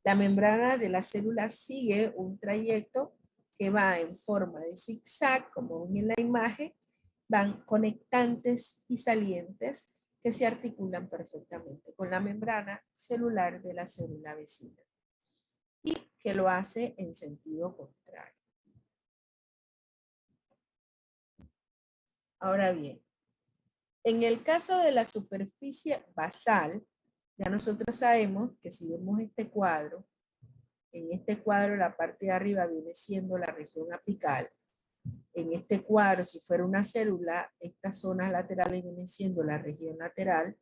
La membrana de la célula sigue un trayecto que va en forma de zigzag, como ven en la imagen, van conectantes y salientes que se articulan perfectamente con la membrana celular de la célula vecina y que lo hace en sentido contrario. Ahora bien, en el caso de la superficie basal, ya nosotros sabemos que si vemos este cuadro, en este cuadro la parte de arriba viene siendo la región apical. En este cuadro, si fuera una célula, estas zonas laterales vienen siendo la región lateral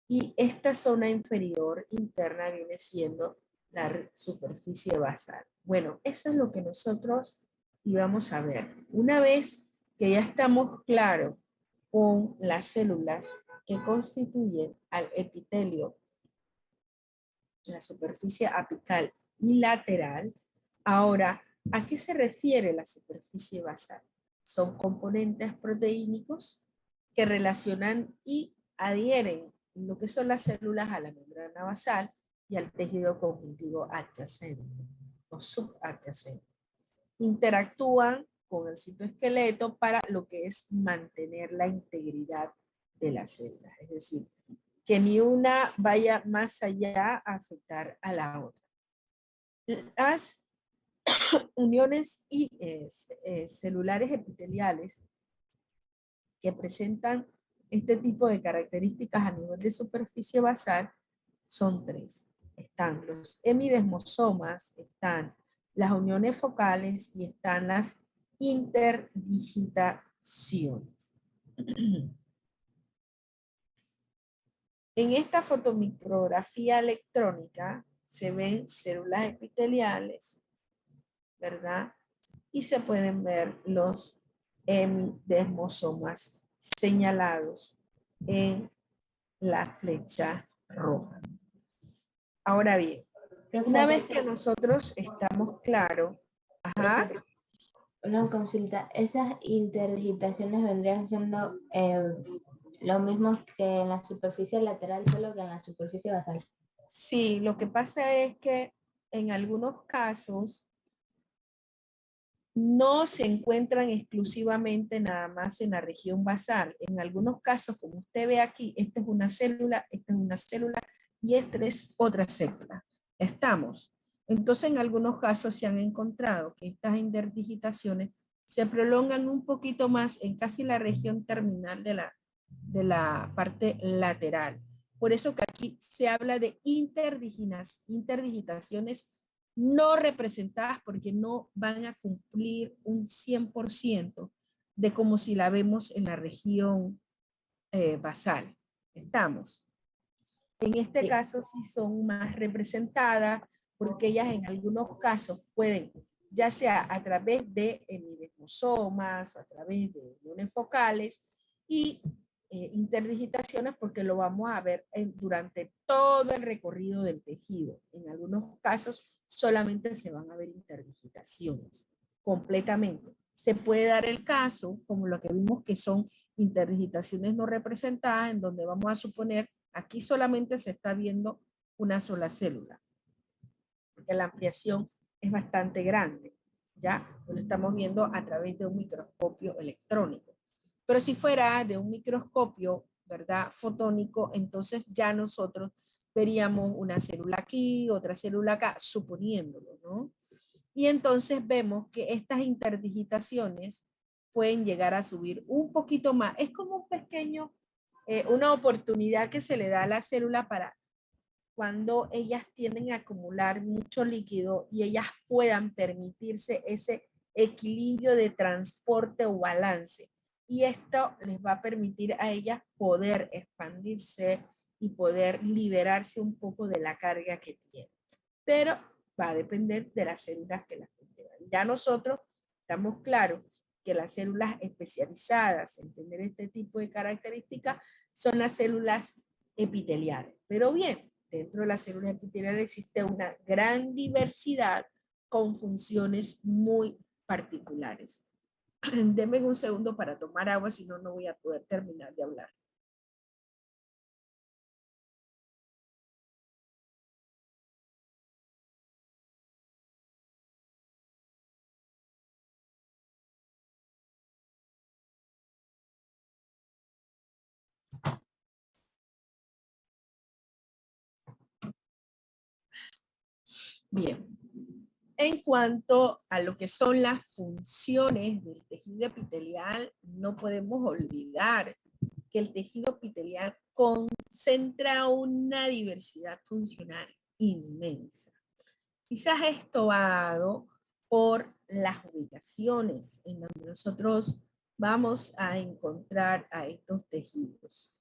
y esta zona inferior interna viene siendo la superficie basal. Bueno, eso es lo que nosotros íbamos a ver. Una vez que ya estamos claros con las células que constituyen al epitelio, la superficie apical y lateral, ahora, ¿a qué se refiere la superficie basal? Son componentes proteínicos que relacionan y adhieren lo que son las células a la membrana basal y al tejido conjuntivo adyacente o subadyacente. Interactúan con el citoesqueleto para lo que es mantener la integridad de las células, es decir, que ni una vaya más allá a afectar a la otra. Las uniones celulares epiteliales que presentan este tipo de características a nivel de superficie basal son 3. Están los hemidesmosomas, están las uniones focales y están las interdigitaciones. En esta fotomicrografía electrónica se ven células epiteliales, ¿verdad? Y se pueden ver los hemidesmosomas señalados en la flecha roja. Ahora bien, una vez que nosotros estamos claros, ajá. Una consulta, ¿esas interdigitaciones vendrían siendo lo mismo que en la superficie lateral, solo que en la superficie basal? Sí, lo que pasa es que en algunos casos no se encuentran exclusivamente nada más en la región basal. En algunos casos, como usted ve aquí, esta es una célula y esta es otra célula. ¿Estamos? Entonces, en algunos casos se han encontrado que estas interdigitaciones se prolongan un poquito más en casi la región terminal de la parte lateral. Por eso que aquí se habla de interdigitaciones no representadas porque no van a cumplir un 100% de como si la vemos en la región basal. ¿Estamos? En este caso sí son más representadas porque ellas en algunos casos pueden, ya sea a través de hemidesmosomas o a través de uniones focales y interdigitaciones porque lo vamos a ver durante todo el recorrido del tejido. En algunos casos solamente se van a ver interdigitaciones. completamente. Se puede dar el caso, como lo que vimos que son interdigitaciones no representadas, en donde vamos a suponer, aquí solamente se está viendo una sola célula, porque la ampliación es bastante grande, ¿ya? Lo estamos viendo a través de un microscopio electrónico. Pero si fuera de un microscopio, ¿verdad? Fotónico, entonces ya nosotros veríamos una célula aquí, otra célula acá, suponiéndolo, ¿no? Y entonces vemos que estas interdigitaciones pueden llegar a subir un poquito más. Es como un pequeño, una oportunidad que se le da a la célula para cuando ellas tienden a acumular mucho líquido y ellas puedan permitirse ese equilibrio de transporte o balance. Y esto les va a permitir a ellas poder expandirse y poder liberarse un poco de la carga que tienen. Pero va a depender de las células que las conllevan. Ya nosotros estamos claros que las células especializadas en tener este tipo de características son las células epiteliales. Pero bien, dentro de las células epiteliales existe una gran diversidad con funciones muy particulares. Denme un segundo para tomar agua, si no, no voy a poder terminar de hablar. Bien, en cuanto a lo que son las funciones del tejido epitelial, no podemos olvidar que el tejido epitelial concentra una diversidad funcional inmensa. Quizás esto va dado por las ubicaciones en donde nosotros vamos a encontrar a estos tejidos.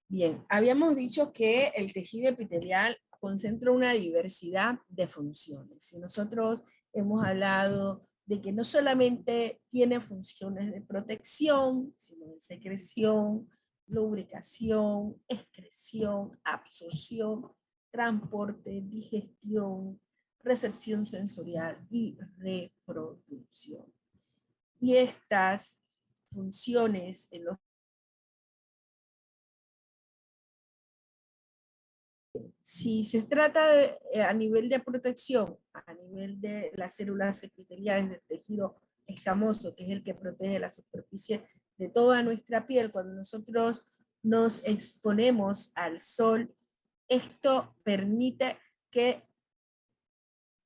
Bien, habíamos dicho que el tejido epitelial concentra una diversidad de funciones. Y nosotros hemos hablado de que no solamente tiene funciones de protección, sino de secreción, lubricación, excreción, absorción, transporte, digestión, recepción sensorial y reproducción. Y estas funciones en los si se trata de, a nivel de protección, a nivel de las células epiteliales del tejido escamoso, que es el que protege la superficie de toda nuestra piel, cuando nosotros nos exponemos al sol, esto permite que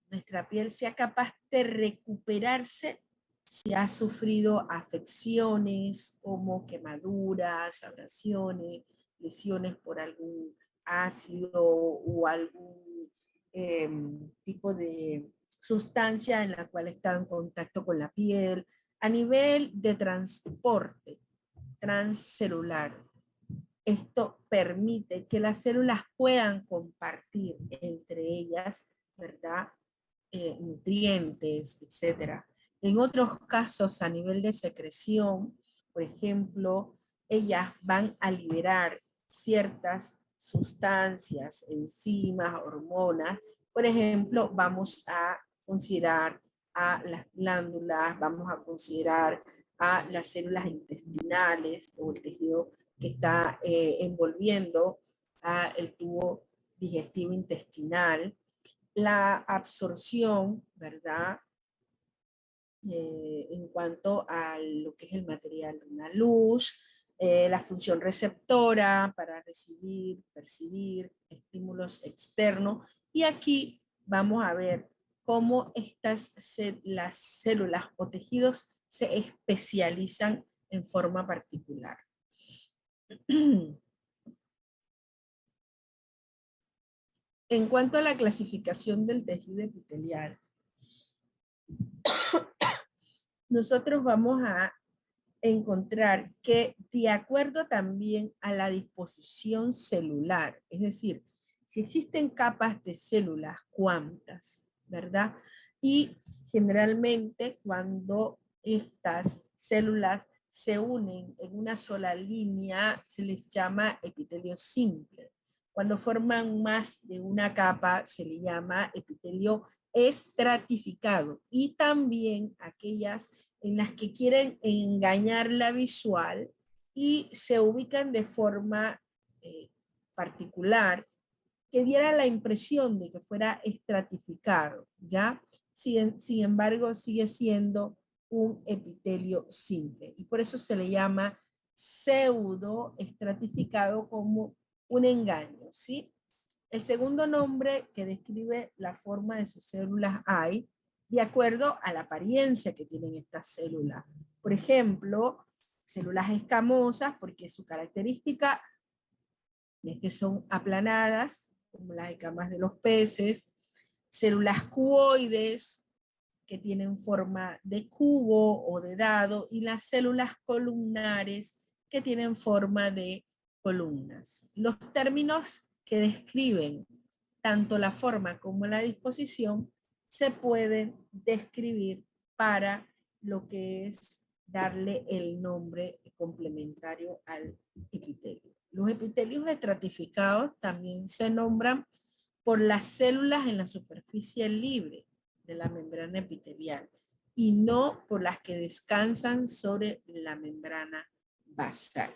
nuestra piel sea capaz de recuperarse si ha sufrido afecciones como quemaduras, abrasiones, lesiones por algún ácido o algún tipo de sustancia en la cual está en contacto con la piel. A nivel de transporte transcelular, esto permite que las células puedan compartir entre ellas, ¿verdad? Nutrientes, etcétera. En otros casos, a nivel de secreción, por ejemplo, ellas van a liberar ciertas sustancias, enzimas, hormonas. Por ejemplo, vamos a considerar a las glándulas, vamos a considerar a las células intestinales o el tejido que está envolviendo el tubo digestivo intestinal, la absorción, ¿verdad? En cuanto a lo que es el material de una luz, la función receptora para recibir, percibir estímulos externos. Y aquí vamos a ver cómo las células o tejidos se especializan en forma particular. En cuanto a la clasificación del tejido epitelial, nosotros vamos a encontrar que de acuerdo también a la disposición celular, es decir, si existen capas de células, ¿cuántas? ¿Verdad? Y generalmente cuando estas células se unen en una sola línea, se les llama epitelio simple. Cuando forman más de una capa, se le llama epitelio estratificado. Y también aquellas en las que quieren engañar la visual y se ubican de forma particular, que diera la impresión de que fuera estratificado, ¿ya? Sin embargo, sigue siendo un epitelio simple y por eso se le llama pseudo estratificado, como un engaño, ¿sí? El segundo nombre que describe la forma de sus células hay de acuerdo a la apariencia que tienen estas células. Por ejemplo, células escamosas, porque su característica es que son aplanadas, como las escamas de los peces, células cuboides, que tienen forma de cubo o de dado, y las células columnares, que tienen forma de columnas. Los términos que describen tanto la forma como la disposición se pueden describir para lo que es darle el nombre complementario al epitelio. Los epitelios estratificados también se nombran por las células en la superficie libre de la membrana epitelial y no por las que descansan sobre la membrana basal.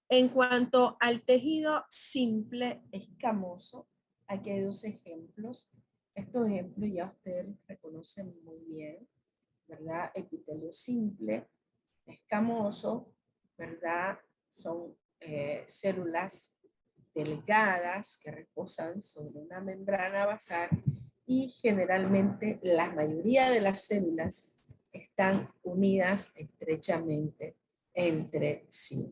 En cuanto al tejido simple escamoso, aquí hay dos ejemplos. Estos ejemplos ya ustedes reconocen muy bien, ¿verdad? Epitelio simple, escamoso, ¿verdad? Son células delgadas que reposan sobre una membrana basal y generalmente la mayoría de las células están unidas estrechamente entre sí.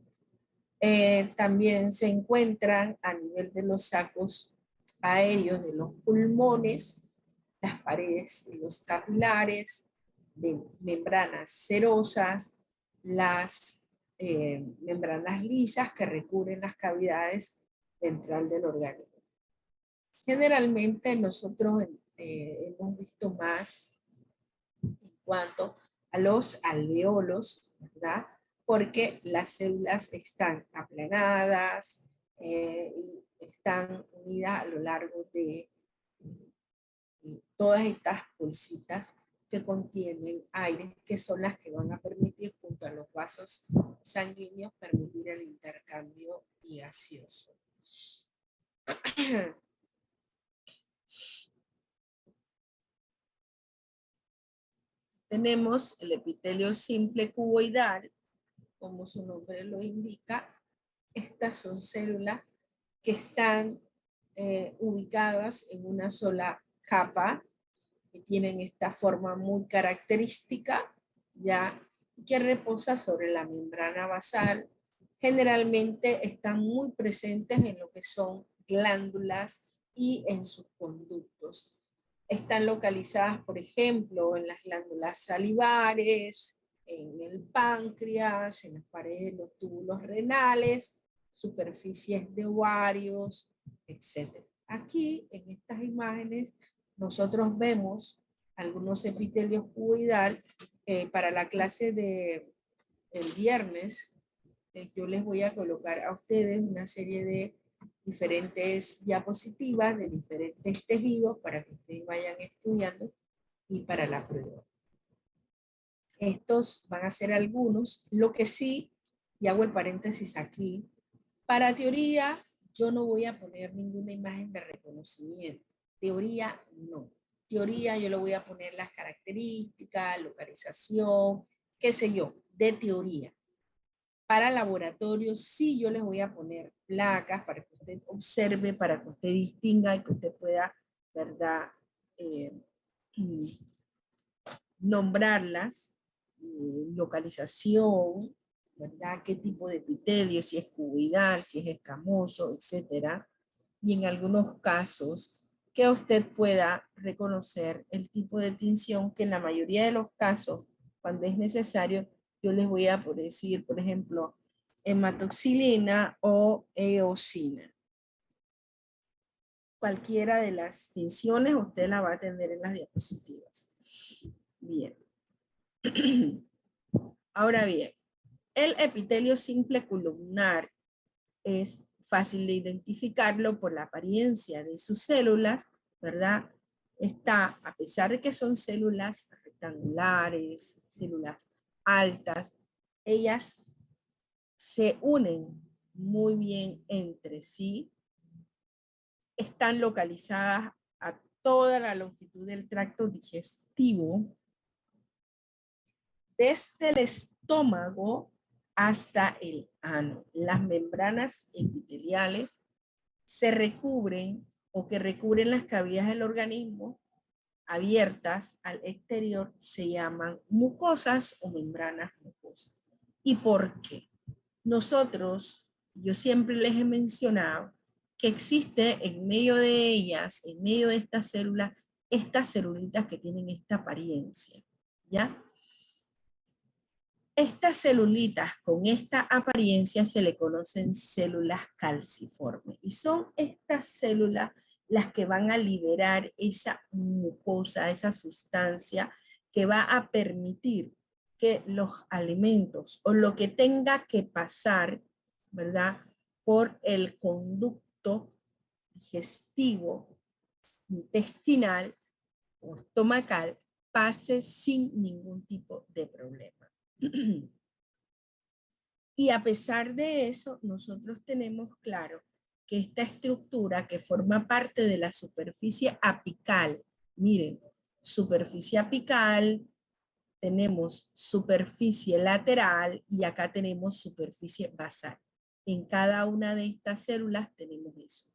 También se encuentran a nivel de los sacos aéreos de los pulmones, las paredes y los capilares, de membranas serosas, las membranas lisas que recubren las cavidades ventral del organismo. Generalmente nosotros hemos visto más en cuanto a los alveolos, ¿verdad? Porque las células están aplanadas, y están unidas a lo largo de todas estas bolsitas que contienen aire, que son las que van a permitir, junto a los vasos sanguíneos, permitir el intercambio gaseoso. Tenemos el epitelio simple cuboidal, como su nombre lo indica. Estas son células que están ubicadas en una sola capa, que tienen esta forma muy característica, ya, que reposa sobre la membrana basal. Generalmente están muy presentes en lo que son glándulas y en sus conductos. Están localizadas, por ejemplo, en las glándulas salivares, en el páncreas, en las paredes de los túbulos renales, superficies de ovarios, etc. Aquí, en estas imágenes, nosotros vemos algunos epitelios cuboidal. Para la clase de el viernes, yo les voy a colocar a ustedes una serie de diferentes diapositivas de diferentes tejidos para que ustedes vayan estudiando y para la prueba. Estos van a ser algunos. Lo que sí, y hago el paréntesis aquí, para teoría yo no voy a poner ninguna imagen de reconocimiento. Teoría no. Teoría yo le voy a poner las características, localización, qué sé yo, de teoría. Para laboratorio sí yo les voy a poner placas para que usted observe, para que usted distinga y que usted pueda, ¿verdad? Nombrarlas, localización, ¿verdad? Qué tipo de epitelio, si es cuboidal, si es escamoso, etcétera. Y en algunos casos que usted pueda reconocer el tipo de tinción que en la mayoría de los casos, cuando es necesario, yo les voy a decir, por ejemplo, hematoxilina o eosina. Cualquiera de las tinciones usted la va a tener en las diapositivas. Bien. Ahora bien, el epitelio simple columnar es fácil de identificarlo por la apariencia de sus células, ¿verdad? Está, a pesar de que son células rectangulares, células altas, ellas se unen muy bien entre sí, están localizadas a toda la longitud del tracto digestivo, desde el estómago hasta el ano. Las membranas epiteliales se recubren o que recubren las cavidades del organismo abiertas al exterior se llaman mucosas o membranas mucosas. ¿Y por qué? Nosotros, yo siempre les he mencionado que existe en medio de ellas, en medio de estas celulitas que tienen esta apariencia, ¿ya? Estas celulitas con esta apariencia se le conocen células calciformes y son estas células las que van a liberar esa mucosa, esa sustancia que va a permitir que los alimentos o lo que tenga que pasar, ¿verdad? Por el conducto digestivo, intestinal o estomacal, pase sin ningún tipo de problema. Y a pesar de eso, nosotros tenemos claro que esta estructura que forma parte de la superficie apical, miren, superficie apical, tenemos superficie lateral y acá tenemos superficie basal. En cada una de estas células tenemos eso.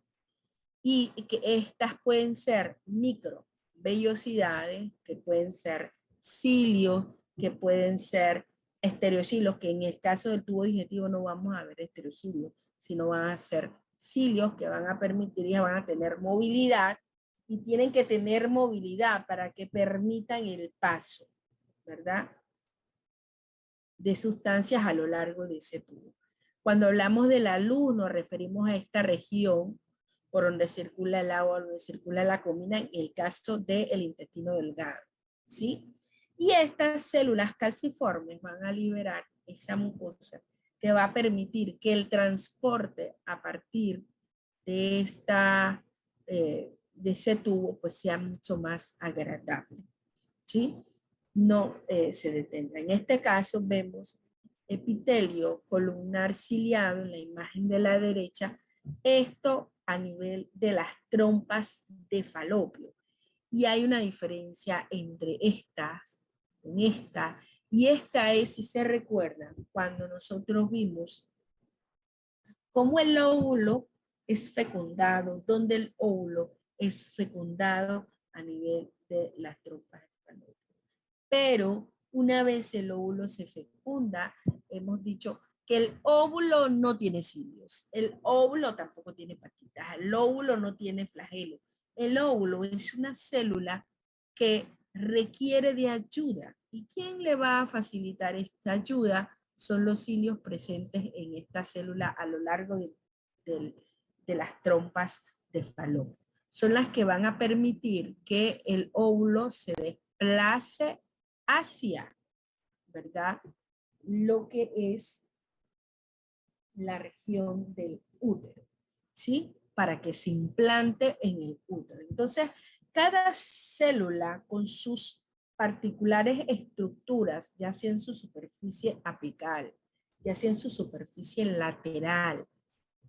Y que estas pueden ser microvellosidades, que pueden ser cilios, que pueden ser estereocilos, que en el caso del tubo digestivo no vamos a ver estereocilos, sino van a ser cilios que van a permitir y van a tener movilidad y tienen que tener movilidad para que permitan el paso, ¿verdad? De sustancias a lo largo de ese tubo. Cuando hablamos de la luz nos referimos a esta región por donde circula el agua, donde circula la comida, en el caso del intestino delgado, ¿sí? Y estas células calciformes van a liberar esa mucosa que va a permitir que el transporte a partir de, de ese tubo pues sea mucho más agradable, ¿sí? No se detendrá. En este caso vemos epitelio columnar ciliado en la imagen de la derecha, esto a nivel de las trompas de falopio. Y hay una diferencia entre estas, con esta, y esta es, si se recuerdan, cuando nosotros vimos cómo el óvulo es fecundado, donde el óvulo es fecundado a nivel de las trompas de falopio. Pero una vez el óvulo se fecunda, hemos dicho que el óvulo no tiene cilios, el óvulo tampoco tiene patitas, el óvulo no tiene flagelo. El óvulo es una célula que requiere de ayuda. ¿Y quién le va a facilitar esta ayuda? Son los cilios presentes en esta célula a lo largo de las trompas de falopio. Son las que van a permitir que el óvulo se desplace hacia, ¿verdad? Lo que es la región del útero, ¿sí? Para que se implante en el útero. Entonces, cada célula con sus particulares estructuras, ya sea en su superficie apical, ya sea en su superficie lateral,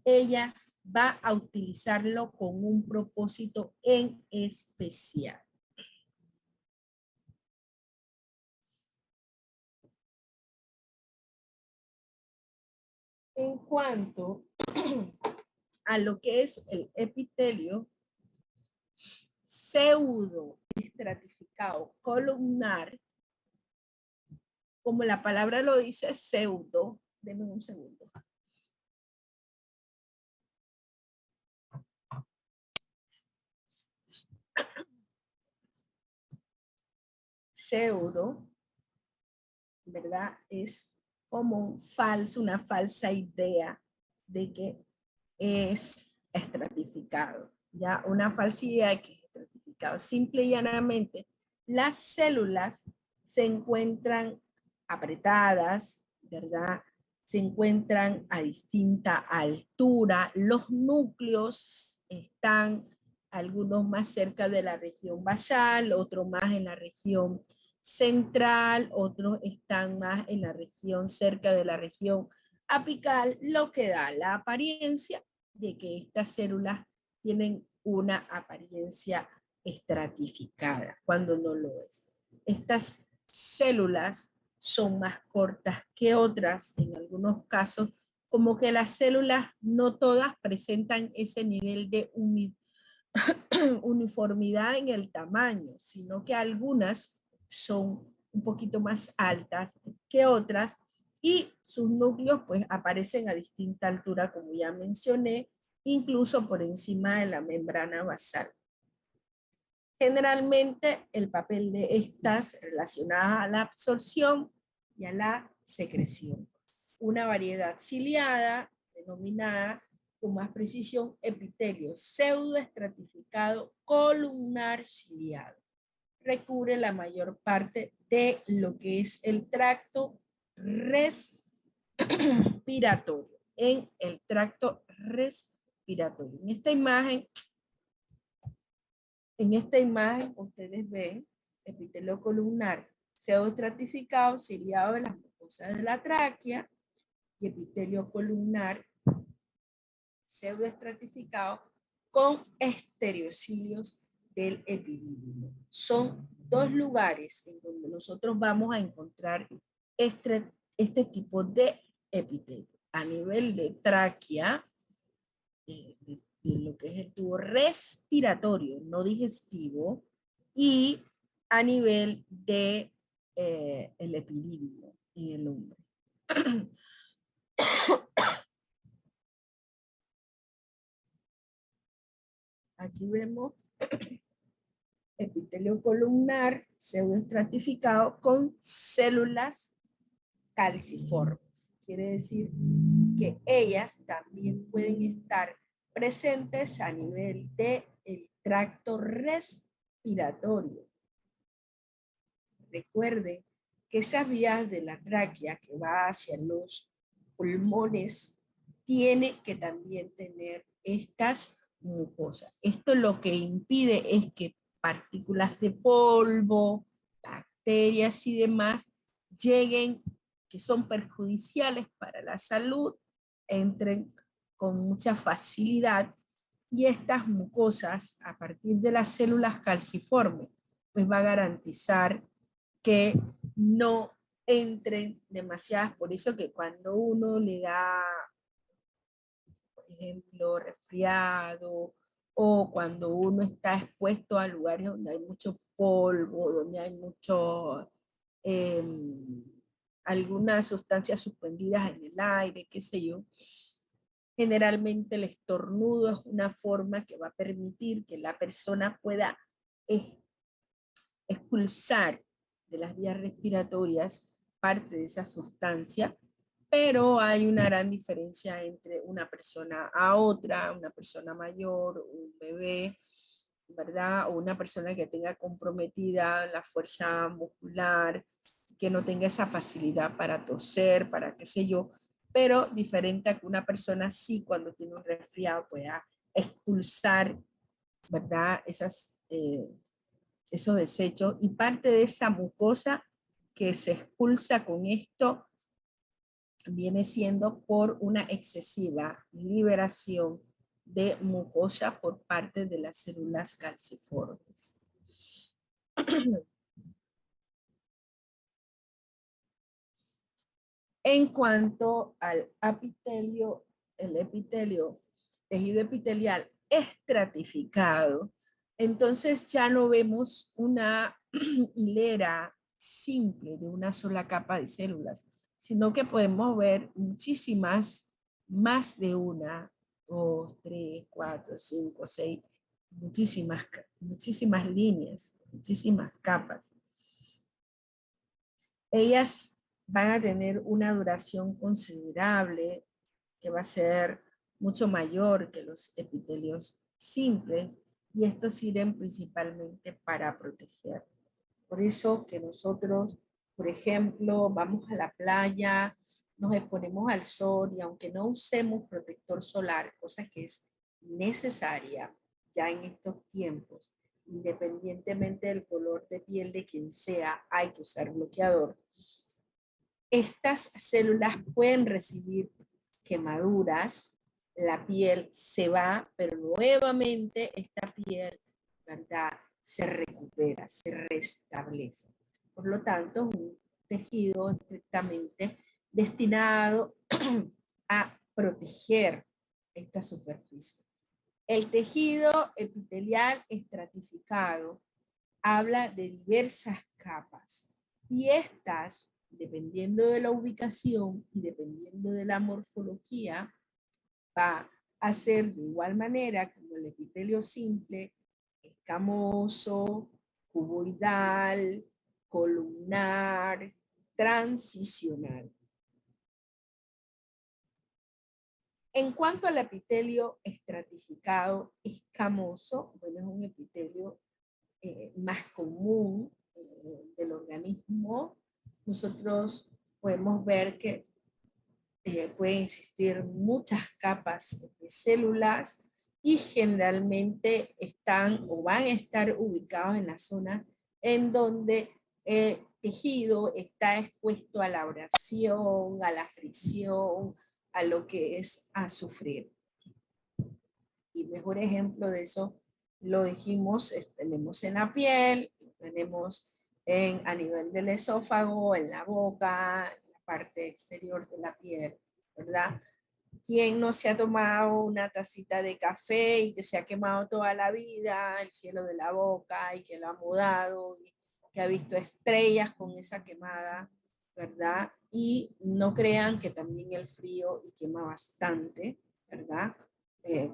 ella va a utilizarlo con un propósito en especial. En cuanto a lo que es el epitelio pseudo estratificado columnar, como la palabra lo dice, pseudo, denme un segundo. pseudo, ¿verdad? Es como un falso, una falsa idea de que es estratificado, ¿ya? Una falsa idea de que es estratificado. Simple y llanamente, las células se encuentran apretadas, ¿verdad? Se encuentran a distinta altura, los núcleos están algunos más cerca de la región basal, otros más en la región central, otros están más en la región cerca de la región apical, lo que da la apariencia de que estas células tienen una apariencia estratificada, cuando no lo es. Estas células son más cortas que otras, en algunos casos, como que las células no todas presentan ese nivel de uniformidad en el tamaño, sino que algunas son un poquito más altas que otras y sus núcleos pues aparecen a distinta altura, como ya mencioné, incluso por encima de la membrana basal. Generalmente el papel de estas relacionadas a la absorción y a la secreción. Una variedad ciliada, denominada con más precisión epitelio pseudoestratificado columnar ciliado. Recubre la mayor parte de lo que es el tracto respiratorio. En el tracto respiratorio. En esta imagen ustedes ven epitelio columnar pseudoestratificado ciliado de las mucosas de la tráquea y epitelio columnar pseudoestratificado con estereocilios del epidídimo. Son dos lugares en donde nosotros vamos a encontrar este tipo de epitelio. A nivel de tráquea, de lo que es el tubo respiratorio, no digestivo, y a nivel de el epidídimo en el hombre. Aquí vemos epitelio columnar pseudoestratificado con células calciformes. Quiere decir que ellas también pueden estar presentes a nivel del tracto respiratorio. Recuerden que esas vías de la tráquea que va hacia los pulmones tiene que también tener estas mucosas. Esto lo que impide es que partículas de polvo, bacterias y demás lleguen, que son perjudiciales para la salud, entren con mucha facilidad y estas mucosas, a partir de las células calciformes, pues va a garantizar que no entren demasiadas. Por eso que cuando uno le da, por ejemplo, resfriado, o cuando uno está expuesto a lugares donde hay mucho polvo, donde hay mucho, algunas sustancias suspendidas en el aire, qué sé yo, generalmente el estornudo es una forma que va a permitir que la persona pueda expulsar de las vías respiratorias parte de esa sustancia, pero hay una gran diferencia entre una persona a otra, una persona mayor, un bebé, ¿verdad? O una persona que tenga comprometida la fuerza muscular, que no tenga esa facilidad para toser, para qué sé yo, pero diferente a que una persona sí, cuando tiene un resfriado, pueda expulsar, ¿verdad? Esos desechos, y parte de esa mucosa que se expulsa con esto viene siendo por una excesiva liberación de mucosa por parte de las células calciformes. En cuanto al epitelio, el epitelio, tejido epitelial estratificado, entonces ya no vemos una hilera simple de una sola capa de células, sino que podemos ver muchísimas, más de una, dos, tres, cuatro, cinco, seis, muchísimas líneas, muchísimas capas. Ellas van a tener una duración considerable que va a ser mucho mayor que los epitelios simples, y estos sirven principalmente para proteger. Por eso que nosotros, por ejemplo, vamos a la playa, nos exponemos al sol y aunque no usemos protector solar, cosa que es necesaria ya en estos tiempos, independientemente del color de piel de quien sea, hay que usar bloqueador. Estas células pueden recibir quemaduras, la piel se va, pero nuevamente esta piel, ¿verdad?, se recupera, se restablece. Por lo tanto, es un tejido estrictamente destinado a proteger esta superficie. El tejido epitelial estratificado habla de diversas capas y estas, dependiendo de la ubicación y dependiendo de la morfología, va a ser de igual manera como el epitelio simple, escamoso, cuboidal, columnar, transicional. En cuanto al epitelio estratificado escamoso, bueno, es un epitelio más común del organismo. Nosotros podemos ver que pueden existir muchas capas de células y generalmente están o van a estar ubicados en la zona en donde el tejido está expuesto a la abrasión, a la fricción, a lo que es a sufrir. Y mejor ejemplo de eso lo dijimos, tenemos en la piel, tenemos a nivel del esófago, en la boca, en la parte exterior de la piel, ¿verdad? ¿Quién no se ha tomado una tacita de café y que se ha quemado toda la vida el cielo de la boca y que lo ha mudado, y que ha visto estrellas con esa quemada, ¿verdad? Y no crean que también el frío y quema bastante, ¿verdad?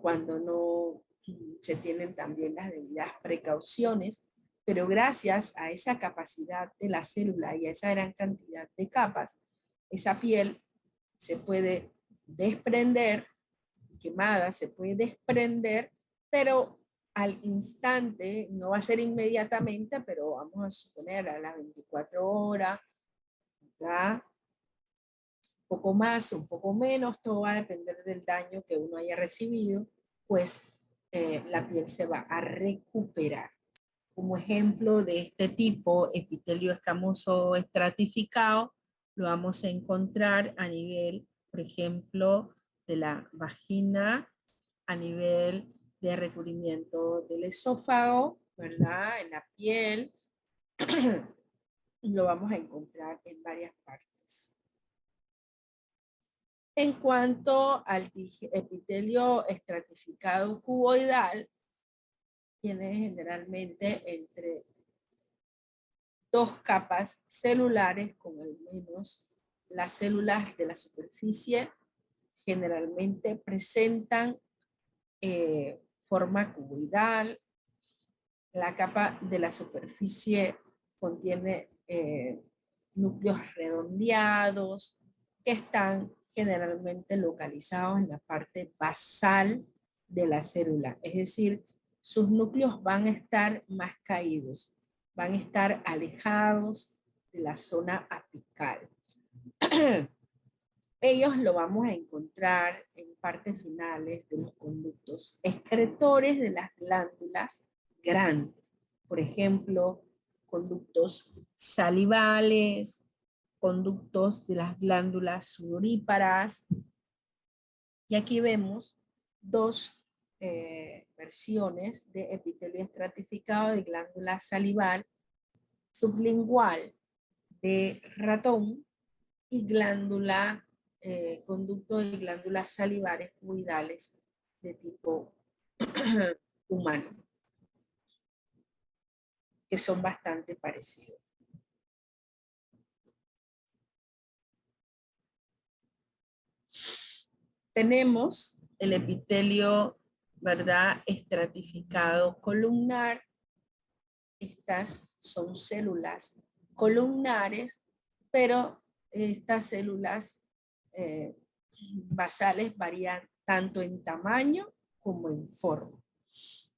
Cuando no se tienen también las debidas precauciones, pero gracias a esa capacidad de la célula y a esa gran cantidad de capas, esa piel se puede desprender, quemada, se puede desprender, pero al instante, no va a ser inmediatamente, pero vamos a suponer a las 24 horas, ¿verdad? Un poco más, un poco menos, todo va a depender del daño que uno haya recibido, pues la piel se va a recuperar. Como ejemplo de este tipo, epitelio escamoso estratificado, lo vamos a encontrar a nivel, por ejemplo, de la vagina, a nivel de recubrimiento del esófago, ¿verdad? En la piel, lo vamos a encontrar en varias partes. En cuanto al epitelio estratificado cuboidal, tiene generalmente entre 2 capas celulares, con al menos las células de la superficie generalmente presentan forma cuboidal. La capa de la superficie contiene núcleos redondeados que están generalmente localizados en la parte basal de la célula, es decir, sus núcleos van a estar más caídos, van a estar alejados de la zona apical. Ellos lo vamos a encontrar en partes finales de los conductos excretores de las glándulas grandes. Por ejemplo, conductos salivales, conductos de las glándulas sudoríparas. Y aquí vemos 2 versiones de epitelio estratificado de glándula salival, sublingual de ratón y glándula, conducto de glándulas salivares cuboidales de tipo humano, que son bastante parecidos. Tenemos el epitelio, ¿verdad?, estratificado columnar. Estas son células columnares pero estas células basales varían tanto en tamaño como en forma.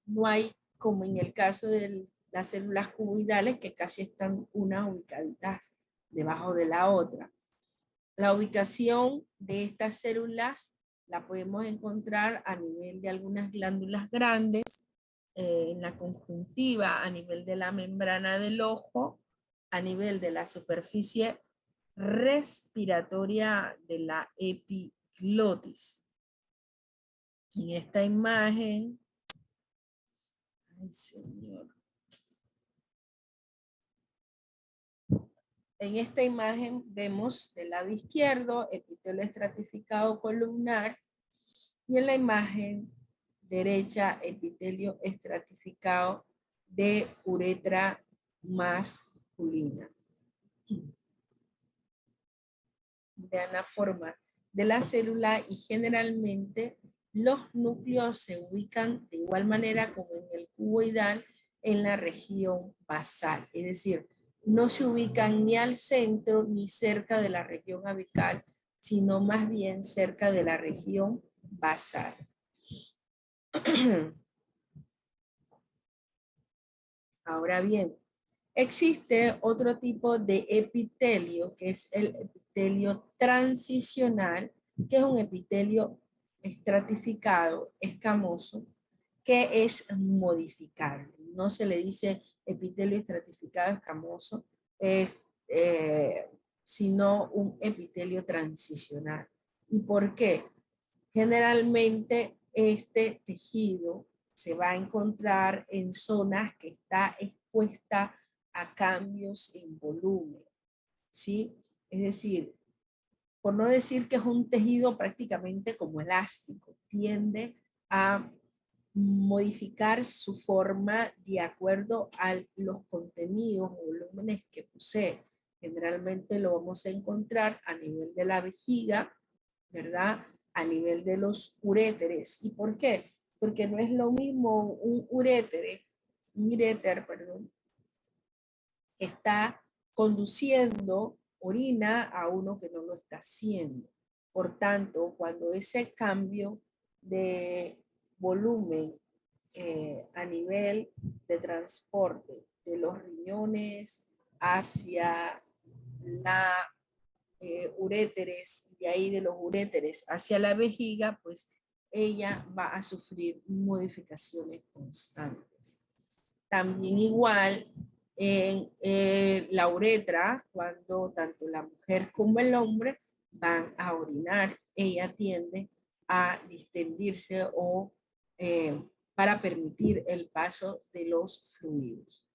No hay, como en el caso de las células cuboidales, que casi están unas ubicaditas debajo de la otra. La ubicación de estas células la podemos encontrar a nivel de algunas glándulas grandes, en la conjuntiva, a nivel de la membrana del ojo, a nivel de la superficie respiratoria de la epiglotis. En esta imagen, ay señor, en esta imagen vemos del lado izquierdo epitelio estratificado columnar y en la imagen derecha epitelio estratificado de uretra masculina. Vean la forma de la célula y generalmente los núcleos se ubican de igual manera como en el cuboidal en la región basal, es decir, no se ubican ni al centro ni cerca de la región apical, sino más bien cerca de la región basal. Ahora bien, existe otro tipo de epitelio, que es el epitelio transicional, que es un epitelio estratificado, escamoso, que es modificable. No se le dice epitelio estratificado escamoso, sino un epitelio transicional. ¿Y por qué? Generalmente este tejido se va a encontrar en zonas que está expuesta a cambios en volumen, ¿sí? Es decir, por no decir que es un tejido prácticamente como elástico, tiende a modificar su forma de acuerdo a los contenidos o volúmenes que posee. Generalmente lo vamos a encontrar a nivel de la vejiga, ¿verdad? A nivel de los uréteres. ¿Y por qué? Porque no es lo mismo un uréter, perdón, que está conduciendo orina a uno que no lo está haciendo. Por tanto, cuando ese cambio de volumen a nivel de transporte de los riñones hacia la uréteres, de ahí de los uréteres hacia la vejiga, pues ella va a sufrir modificaciones constantes. También igual en la uretra, cuando tanto la mujer como el hombre van a orinar, ella tiende a distendirse o para permitir el paso de los fluidos.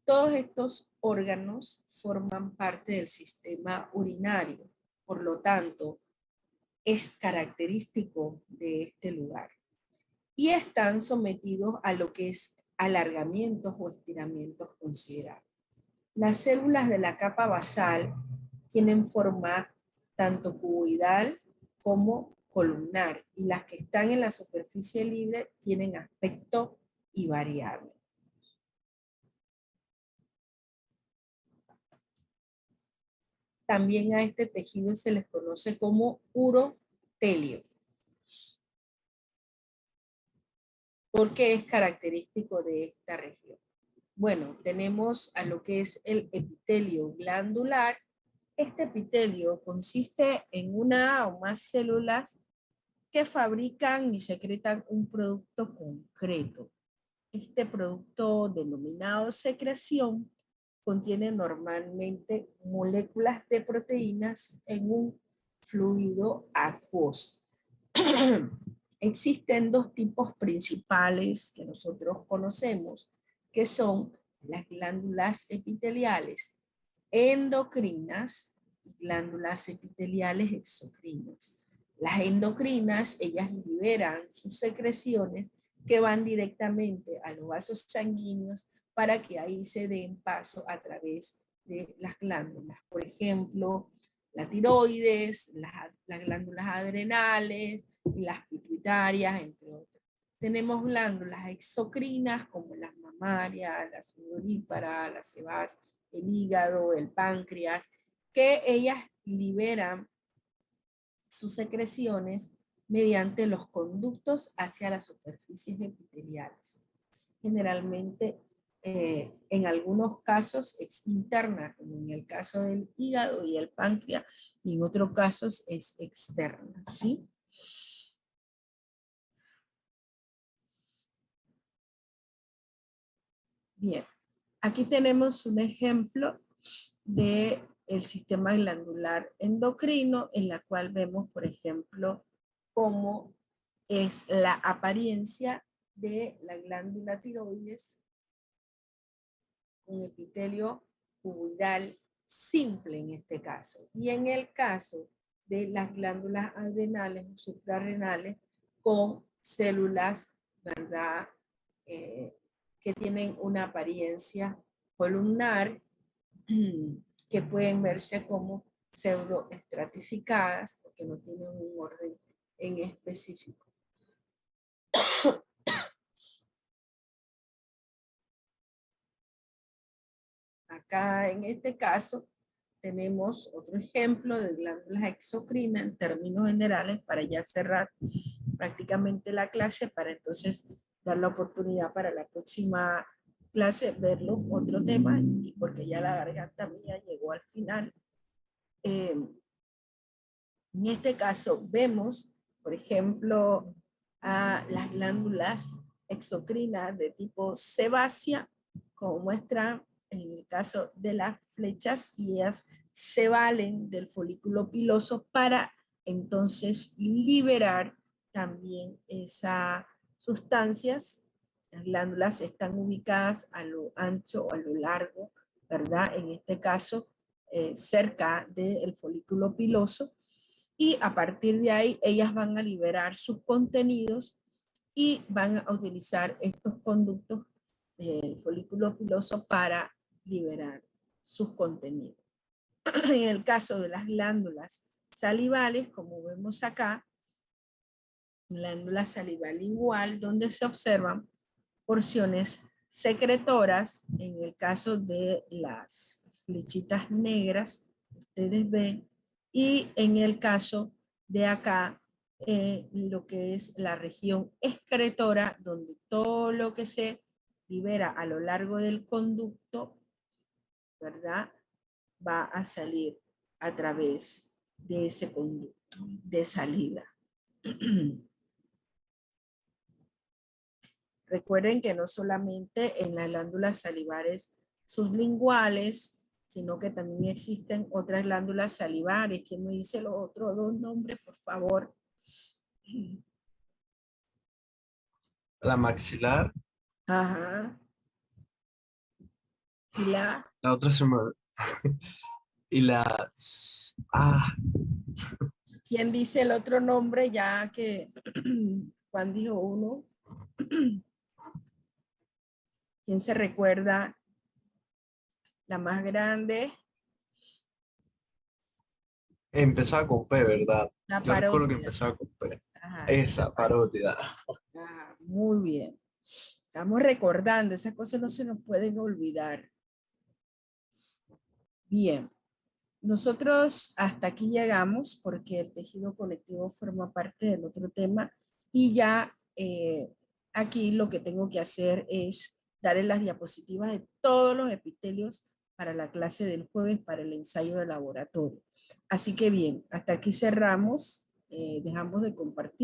Todos estos órganos forman parte del sistema urinario, por lo tanto, es característico de este lugar. Y están sometidos a lo que es alargamientos o estiramientos considerables. Las células de la capa basal tienen forma tanto cuboidal como columnar, y las que están en la superficie libre tienen aspecto invariable. También a este tejido se les conoce como urotelio, porque es característico de esta región. Bueno, tenemos a lo que es el epitelio glandular. Este epitelio consiste en una o más células que fabrican y secretan un producto concreto. Este producto, denominado secreción, contiene normalmente moléculas de proteínas en un fluido acuoso. Existen dos tipos principales que nosotros conocemos, que son las glándulas epiteliales endocrinas y glándulas epiteliales exocrinas. Las endocrinas, ellas liberan sus secreciones que van directamente a los vasos sanguíneos para que ahí se den paso a través de las glándulas. Por ejemplo, la tiroides, las glándulas adrenales, las pituitarias, entre otras. Tenemos glándulas exocrinas como las mamarias, la sudorípara, la sebácea, el hígado, el páncreas, que ellas liberan sus secreciones mediante los conductos hacia las superficies epiteliales. Generalmente, en algunos casos es interna, como en el caso del hígado y el páncreas, y en otros casos es externa, ¿sí? Bien, aquí tenemos un ejemplo de el sistema glandular endocrino, en la cual vemos, por ejemplo, cómo es la apariencia de la glándula tiroides, un epitelio cuboidal simple en este caso. Y en el caso de las glándulas adrenales o suprarrenales, con células, ¿verdad? Que tienen una apariencia columnar, que pueden verse como pseudoestratificadas, porque no tienen un orden en específico. Acá en este caso tenemos otro ejemplo de glándulas exocrinas en términos generales para ya cerrar prácticamente la clase, para entonces dar la oportunidad para la próxima clase verlo otro tema, y porque ya la garganta mía llegó al final. En este caso vemos, por ejemplo, a las glándulas exocrinas de tipo sebácea, como muestra en el caso de las flechas, y ellas se valen del folículo piloso para entonces liberar también esas sustancias. Las glándulas están ubicadas a lo ancho o a lo largo, ¿verdad? En este caso, cerca del folículo piloso, y a partir de ahí ellas van a liberar sus contenidos y van a utilizar estos conductos del folículo piloso para liberar sus contenidos. En el caso de las glándulas salivales, como vemos acá, glándula salival igual, donde se observan porciones secretoras, en el caso de las flechitas negras, ustedes ven, y en el caso de acá, lo que es la región excretora, donde todo lo que se libera a lo largo del conducto, ¿verdad? Va a salir a través de ese conducto de salida. Recuerden que no solamente en las glándulas salivares sublinguales, sino que también existen otras glándulas salivares. ¿Quién me dice los otros dos nombres, por favor? La maxilar. Ajá. Y la... La otra se me... Y la... Ah, ¿Quién dice el otro nombre? Ya que Juan dijo uno. ¿Quién se recuerda? La más grande. empezaba con P, ¿verdad? La Yo recuerdo que parótida. empezaba con P. Ajá, Esa, parótida. muy bien. Estamos recordando, esas cosas no se nos pueden olvidar. Bien, nosotros hasta aquí llegamos porque el tejido conectivo forma parte del otro tema, y ya aquí lo que tengo que hacer es darle las diapositivas de todos los epitelios para la clase del jueves, para el ensayo de laboratorio. Así que bien, hasta aquí cerramos, dejamos de compartir.